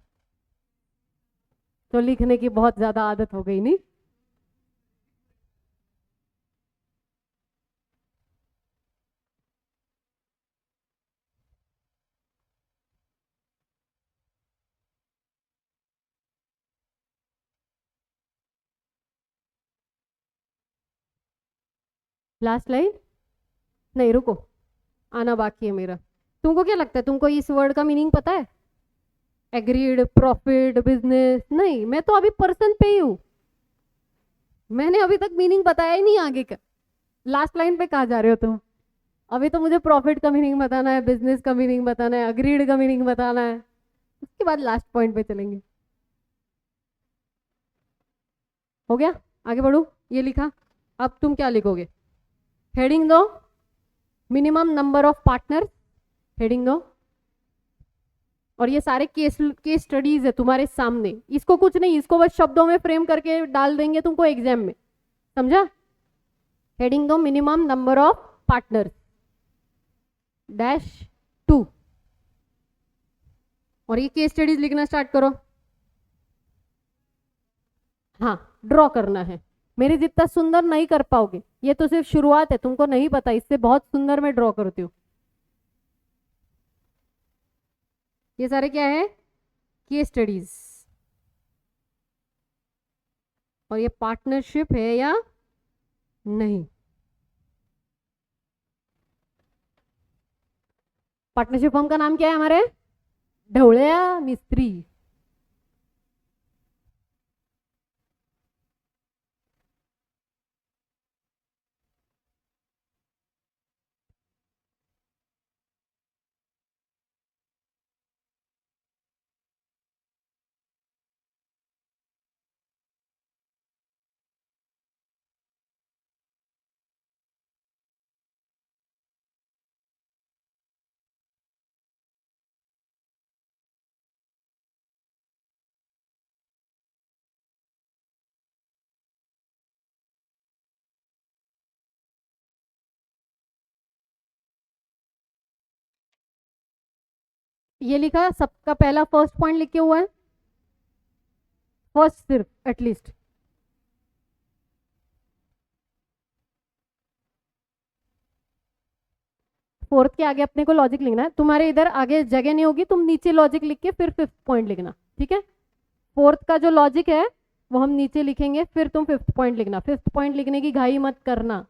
[SPEAKER 1] तो लिखने की बहुत ज्यादा आदत हो गई नहीं? लास्ट लाइन नहीं, रुको, आना बाकी है मेरा। तुमको क्या लगता है, तुमको इस वर्ड का मीनिंग पता है? Agreed, profit, business? नहीं, मैं तो अभी पर्सन पे ही हूँ, मैंने अभी तक मीनिंग बताया ही नहीं आगे का। लास्ट लाइन पे कहाँ जा रहे हो तुम? अभी तो मुझे प्रॉफिट का मीनिंग बताना है, बिजनेस का मीनिंग बताना है, अग्रीड का मीनिंग बताना है, उसके बाद लास्ट पॉइंट पे चलेंगे। हो गया, आगे बढ़ू। ये लिखा, अब तुम क्या लिखोगे? हेडिंग दो, minimum number of partner, heading दो। और ये सारे केस केस स्टडीज है तुम्हारे सामने, इसको कुछ नहीं, इसको बस शब्दों में फ्रेम करके डाल देंगे तुमको एग्जाम में, समझा? हेडिंग दो, मिनिमम नंबर ऑफ पार्टनर -2, और ये केस स्टडीज लिखना स्टार्ट करो। हाँ, ड्रॉ करना है, मेरे जितना सुंदर नहीं कर पाओगे, ये तो सिर्फ शुरुआत है, तुमको नहीं पता इससे बहुत सुंदर मैं ड्रॉ करती हूँ। ये सारे क्या है? Case studies. और ये पार्टनरशिप है या नहीं? पार्टनरशिप फर्म का नाम क्या है हमारे? ढवळ्या मिस्त्री। ये लिखा, सबका पहला फर्स्ट पॉइंट लिखे हुआ है, फर्स्ट सिर्फ, एटलीस्ट। फोर्थ के आगे अपने को लॉजिक लिखना है, तुम्हारे इधर आगे जगह नहीं होगी, तुम नीचे लॉजिक लिख के फिर फिफ्थ पॉइंट लिखना, ठीक है? फोर्थ का जो लॉजिक है वो हम नीचे लिखेंगे, फिर तुम फिफ्थ पॉइंट लिखना, फिफ्थ पॉइंट लिखने की घाई मत करना।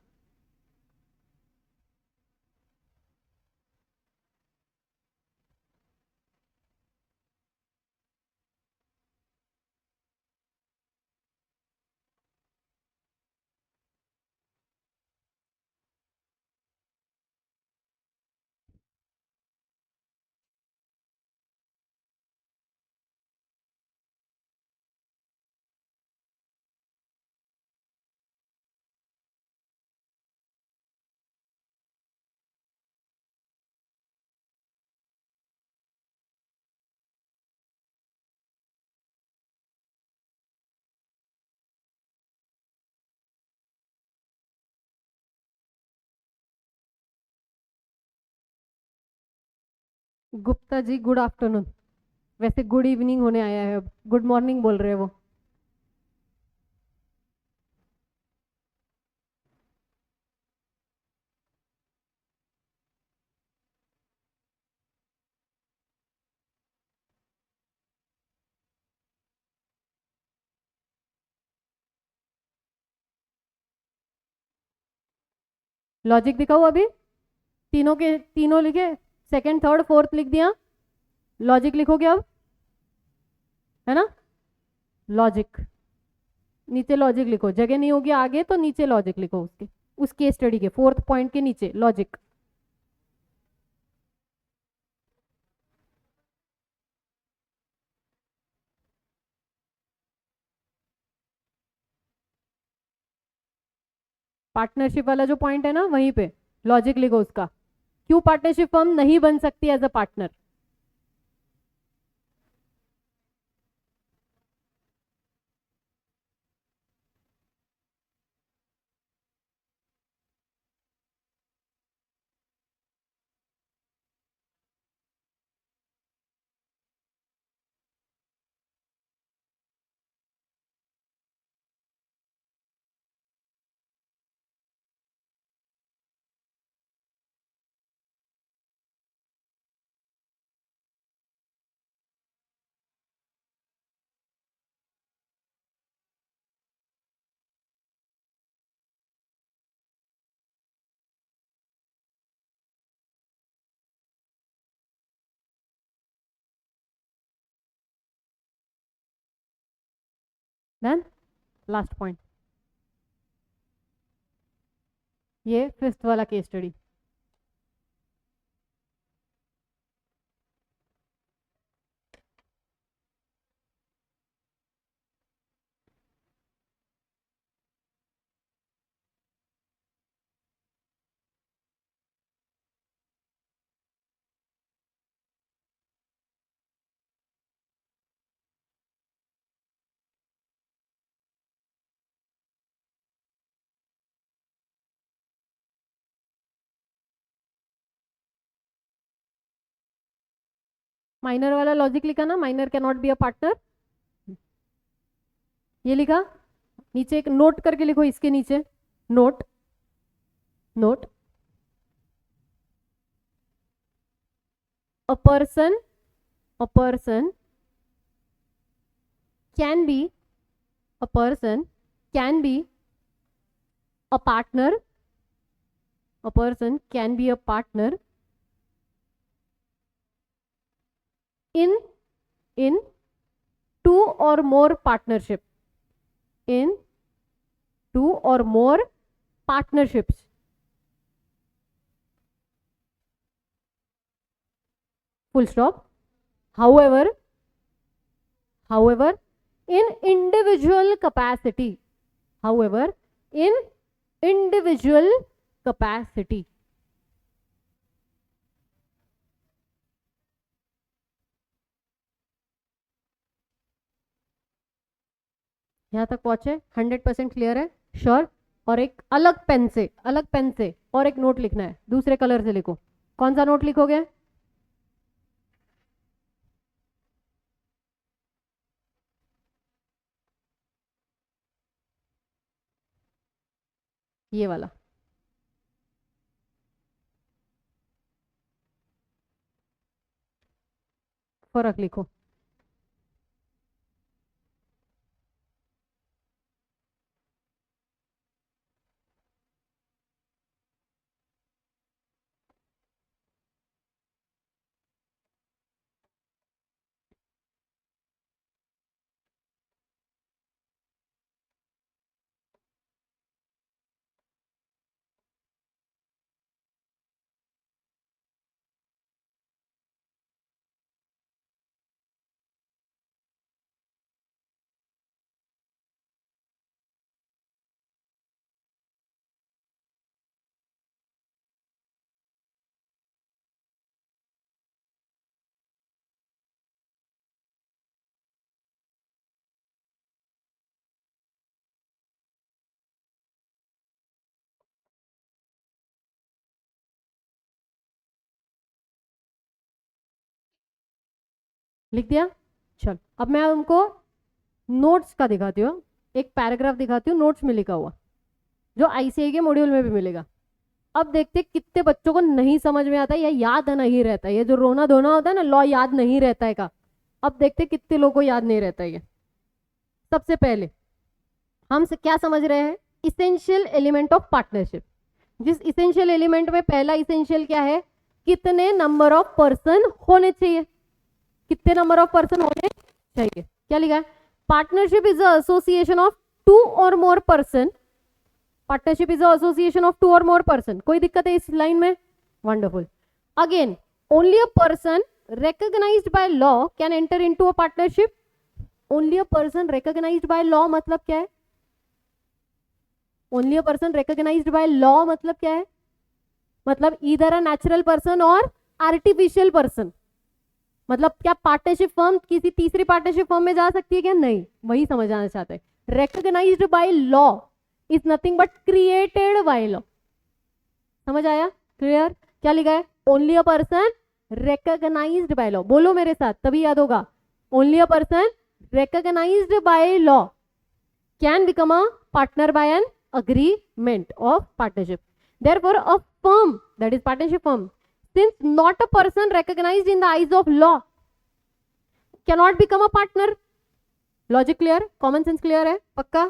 [SPEAKER 1] गुप्ता जी गुड आफ्टरनून, वैसे गुड इवनिंग होने आया है अब, गुड मॉर्निंग बोल रहे हैं वो। लॉजिक दिखाओ अभी, तीनों के तीनों लिखे, सेकंड थर्ड फोर्थ लिख दिया, लॉजिक लिखोगे अब, है ना? लॉजिक, नीचे लॉजिक लिखो, जगह नहीं होगी आगे तो नीचे लॉजिक लिखो, उसके उस केस स्टडी के फोर्थ पॉइंट के नीचे लॉजिक। पार्टनरशिप वाला जो पॉइंट है ना, वहीं पे लॉजिक लिखो उसका, क्यों पार्टनरशिप फर्म नहीं बन सकती as a partner. Then last point, ये फिफ्थ वाला केस स्टडी। माइनर वाला लॉजिक लिखा ना, minor can not be a partner, ये लिखा। नीचे एक नोट करके लिखो, इसके नीचे note, note a person can be a person can be a partner, a person can be a partner in two or more partnership, in two or more partnerships, full stop. However, in individual capacity, however in individual capacity, यहां तक पहुंचे, 100% क्लियर है, श्योर। और एक अलग पेन से और एक नोट लिखना है, दूसरे कलर से लिखो। कौन सा नोट लिखोगे? ये वाला। फर्क लिखो। लिख दिया? चल, अब मैं उनको नोट्स का दिखाती हूँ, एक पैराग्राफ दिखाती हूँ नोट्स में लिखा हुआ, जो आईसीआई के मॉड्यूल में भी मिलेगा। अब देखते कितने बच्चों को नहीं समझ में आता है या याद नहीं रहता है, ये जो रोना धोना होता है ना, लॉ याद नहीं रहता है का। अब देखते कितने लोगों को याद नहीं रहता है ये। सबसे पहले हम क्या समझ रहे हैं? Essential element of partnership. जिस इसेंशियल एलिमेंट में पहला इसेंशियल क्या है? कितने नंबर ऑफ पर्सन होने चाहिए, कितने नंबर ऑफ पर्सन होने चाहिए। क्या लिखा है? Partnership is a association of two or more person, partnership is a association of two or more person. कोई दिक्कत है इस लाइन में? Wonderful. Again, only a person recognized by law can enter into a partnership. Only a person recognized by law मतलब क्या है? Only a person recognised by law मतलब क्या है? मतलब ईदर अ नेचुरल पर्सन और आर्टिफिशियल पर्सन। मतलब क्या पार्टनरशिप फर्म किसी तीसरी पार्टनरशिप फर्म में जा सकती है क्या? नहीं, वही समझाना चाहते हैं। Recognised by law is nothing but created by law. समझ आया? क्लियर? क्या लिखा है? Only a person recognised by law. बोलो मेरे साथ, तभी याद होगा। Only a person recognised by law can become a partner by an agreement of partnership. Therefore, a firm, that is partnership firm, since not a person recognized in the eyes of law, cannot become a partner. Logic clear? Common sense clear है? पक्का?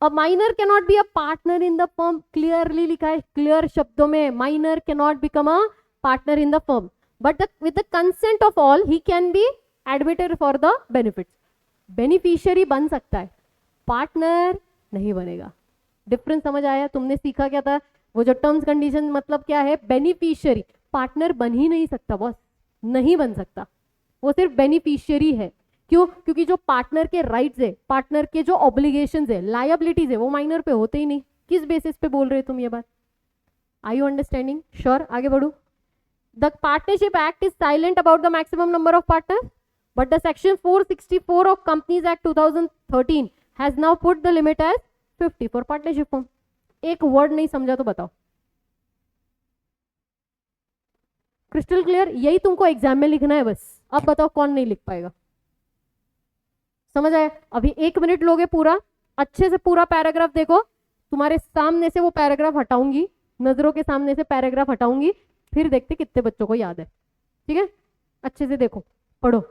[SPEAKER 1] A minor cannot be a partner in the firm. Clearly लिखा है, clear शब्दों में, minor cannot become a partner in the firm. But with the consent of all, he can be admitted for the benefits. Beneficiary बन सकता है, पार्टनर नहीं बनेगा। डिफरेंस समझ आया? तुमने सीखा क्या था? वो जो टर्म्स कंडीशन मतलब क्या है? बेनिफिशियरी। पार्टनर बन ही नहीं सकता बॉस, नहीं बन सकता, वो सिर्फ बेनिफिशियरी है। क्यों? क्योंकि जो पार्टनर के राइट्स है, पार्टनर के जो ऑब्लिगेशंस है, लायबिलिटीज है, वो माइनर पे होते ही नहीं। किस बेसिस पे बोल रहे हो तुम ये बात? Are you understanding? श्योर? आगे बढ़ू। The partnership act is silent about the maximum number of partners, but the section 464 of companies act 2013 has now put the limit as 50 for partnership form. एक वर्ड नहीं समझा तो बताओ। Crystal clear? यही तुमको एग्जाम में लिखना है बस। अब बताओ कौन नहीं लिख पाएगा? समझ आया? अभी 1 मिनट लोगे पूरा, अच्छे से पूरा पैराग्राफ देखो। तुम्हारे सामने से वो पैराग्राफ हटाऊंगी, नजरों के सामने से पैराग्राफ हटाऊंगी, फिर देखते कितने बच्चों को याद है। ठीक है? अच्छे से देखो, पढ़ो।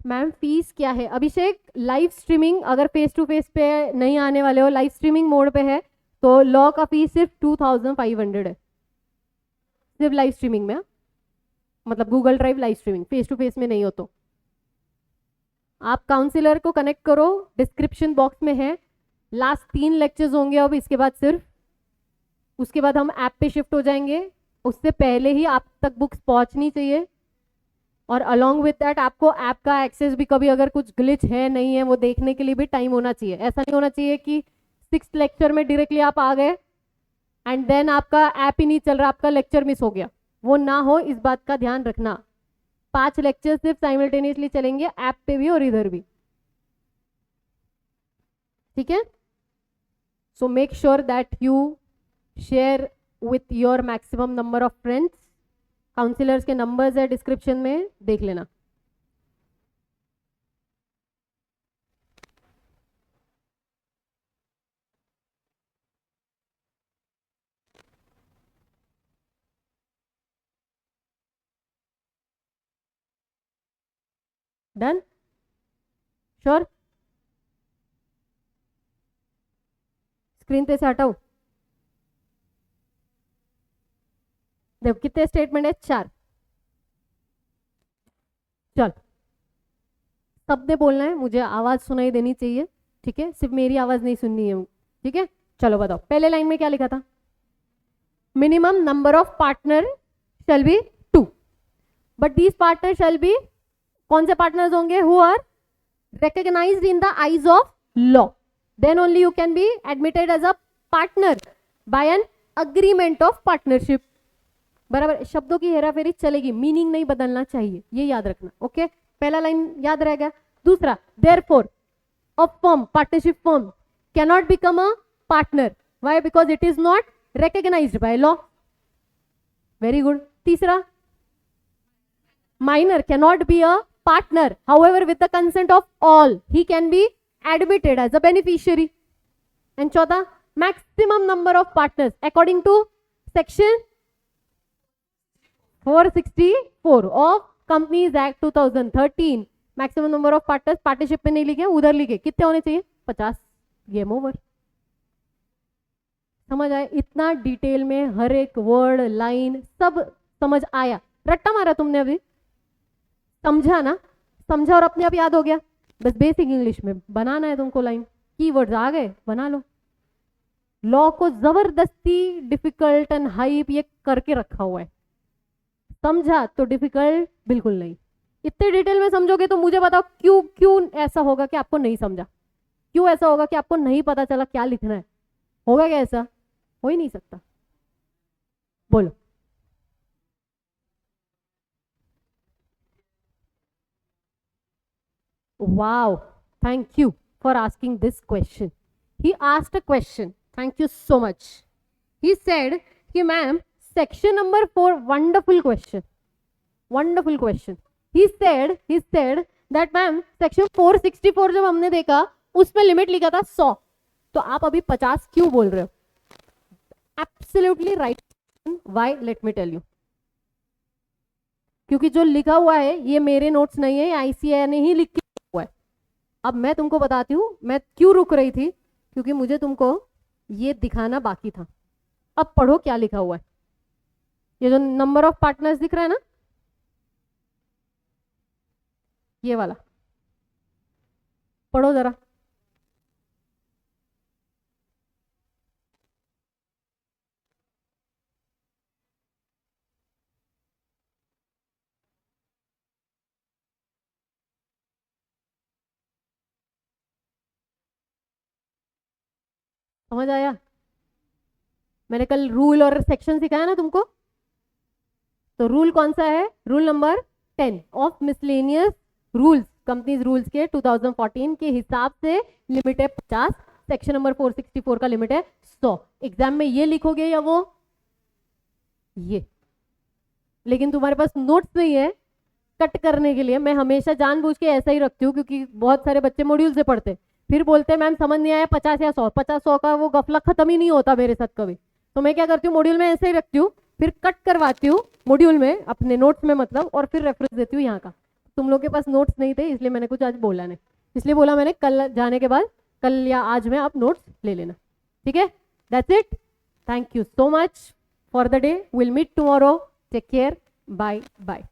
[SPEAKER 1] मैम फीस क्या है? अभिषेक, लाइव स्ट्रीमिंग, अगर फेस टू फेस पे नहीं आने वाले हो, लाइव स्ट्रीमिंग मोड पे है, तो लॉ का फीस सिर्फ 2500 है, सिर्फ लाइव स्ट्रीमिंग में। मतलब Google drive live streaming, face to face में नहीं हो तो। आप काउंसिलर को कनेक्ट करो, डिस्क्रिप्शन बॉक्स में है। लास्ट 3 लेक्चर्स होंगे अब इसके बाद सिर्फ, उसके बाद हम ऐप पे शिफ्ट हो जाएंगे। उससे पहले ही आप तक बुक्स पहुंचनी चाहिए, और अलॉन्ग विद दैट आपको ऐप का एक्सेस भी, कभी अगर कुछ ग्लिच है नहीं है वो देखने के लिए भी टाइम होना चाहिए। ऐसा नहीं होना चाहिए कि 6th लेक्चर में डायरेक्टली आप आ गए एंड देन आपका ऐप ही नहीं चल रहा, आपका लेक्चर मिस हो गया। वो ना हो, इस बात का ध्यान रखना। 5 लेक्चर सिर्फ साइमल्टेनियसली चलेंगे, ऐप पे भी और इधर भी। ठीक है? So make sure that you share with your maximum number of friends. Councillors के नंबर्स है डिस्क्रिप्शन में, देख लेना। डन? श्योर? स्क्रीन पे से हटाओ। देखो कितने स्टेटमेंट है? 4। चल, सबने बोलना है, मुझे आवाज सुनाई देनी चाहिए। ठीक है? सिर्फ मेरी आवाज नहीं सुननी है। ठीक है? चलो बताओ, पहले लाइन में क्या लिखा था? Minimum number of partner shall be 2, but these partner shall be, कौन से पार्टनर्स होंगे? Who are recognized in the eyes of law, then only you can be admitted as a partner by an agreement of partnership. बराबर? शब्दों की हेराफेरी चलेगी, मीनिंग नहीं बदलना चाहिए, ये याद रखना। ओके? पहला लाइन याद रह गया। दूसरा, therefore a firm, partnership firm cannot become a partner. Why? Because it is not recognized by law. Very good. तीसरा, minor cannot be a partner, however with the consent of all he can be admitted as a beneficiary. And चौथा, maximum number of partners according to section 464 of Companies Act 2013, maximum number of partners, partnership में नहीं लिखे, उधर लिखे, कितने होने चाहिए? 50। Game over. समझ आया? इतना डिटेल में हर एक वर्ड, लाइन सब समझ आया? रट्टा मारा तुमने अभी? समझा ना? समझा और अपने आप याद हो गया? बस बेसिक इंग्लिश में बनाना है तुमको लाइन, कीवर्ड्स आ गए, बना लो। लॉ को जबरदस्ती डिफिकल्ट एंड हाइप ये करके रखा हुआ है। समझा तो डिफिकल्ट बिल्कुल नहीं। इतने डिटेल में समझोगे तो मुझे बताओ क्यों ऐसा होगा कि आपको नहीं समझा? क्यों ऐसा होगा कि आपको नहीं पता चला क्या लिखना है? होगा क्या ऐसा? हो ही नहीं सकता। बोलो। Wow, thank you for asking this question. He asked a question. Thank you so much. He said कि ma'am section number 4 wonderful question. Wonderful question. He said that ma'am section 464 जब हमने देखा उसमें लिमिट लिखा था 100, तो आप अभी 50 क्यों बोल रहे हो? Absolutely right. Why? Let me tell you. क्योंकि जो लिखा हुआ है ये मेरे नोट्स नहीं है, आईसीएआई ने ही लिख के हुआ है। अब मैं तुमको बताती हूँ मैं क्यों रुक रही थी, क्योंकि मुझे तुमको ये दिखाना बाकी था। अब पढ़ो क्या लिखा हुआ है। ये जो नंबर ऑफ पार्टनर्स दिख रहा है ना, ये वाला पढ़ो जरा। समझ आया? मैंने कल रूल और सेक्शन सिखाया ना तुमको, तो रूल कौन सा है? Rule number 10 of miscellaneous rules, companies rules के 2014 के हिसाब से लिमिट है 50, सेक्शन नंबर 464 का लिमिट है 100। एग्जाम में ये लिखोगे या वो ये, लेकिन तुम्हारे पास नोट्स नहीं है कट करने के लिए। मैं हमेशा जानबूझ के ऐसा ही रखती हूँ, क्योंकि बहुत सारे बच्चे मॉड्यूल से पढ़ते फिर बोलते हैं मैम समझ नहीं आया 50 या 100, 50-100 का वो गफला खत्म ही नहीं होता मेरे साथ कभी। तो मैं क्या करती हूँ, मॉड्यूल में ऐसे ही रखती हूँ, फिर कट करवाती हूँ मॉड्यूल में अपने नोट्स में मतलब, और फिर रेफरेंस देती हूँ यहाँ का। तुम लोग के पास नोट्स नहीं थे इसलिए मैंने कुछ आज बोला नहीं, इसलिए बोला मैंने कल जाने के बाद, कल या आज में आप नोट्स ले लेना, ठीक है? That's it. Thank you so much for the day, will meet tomorrow, take care, bye bye.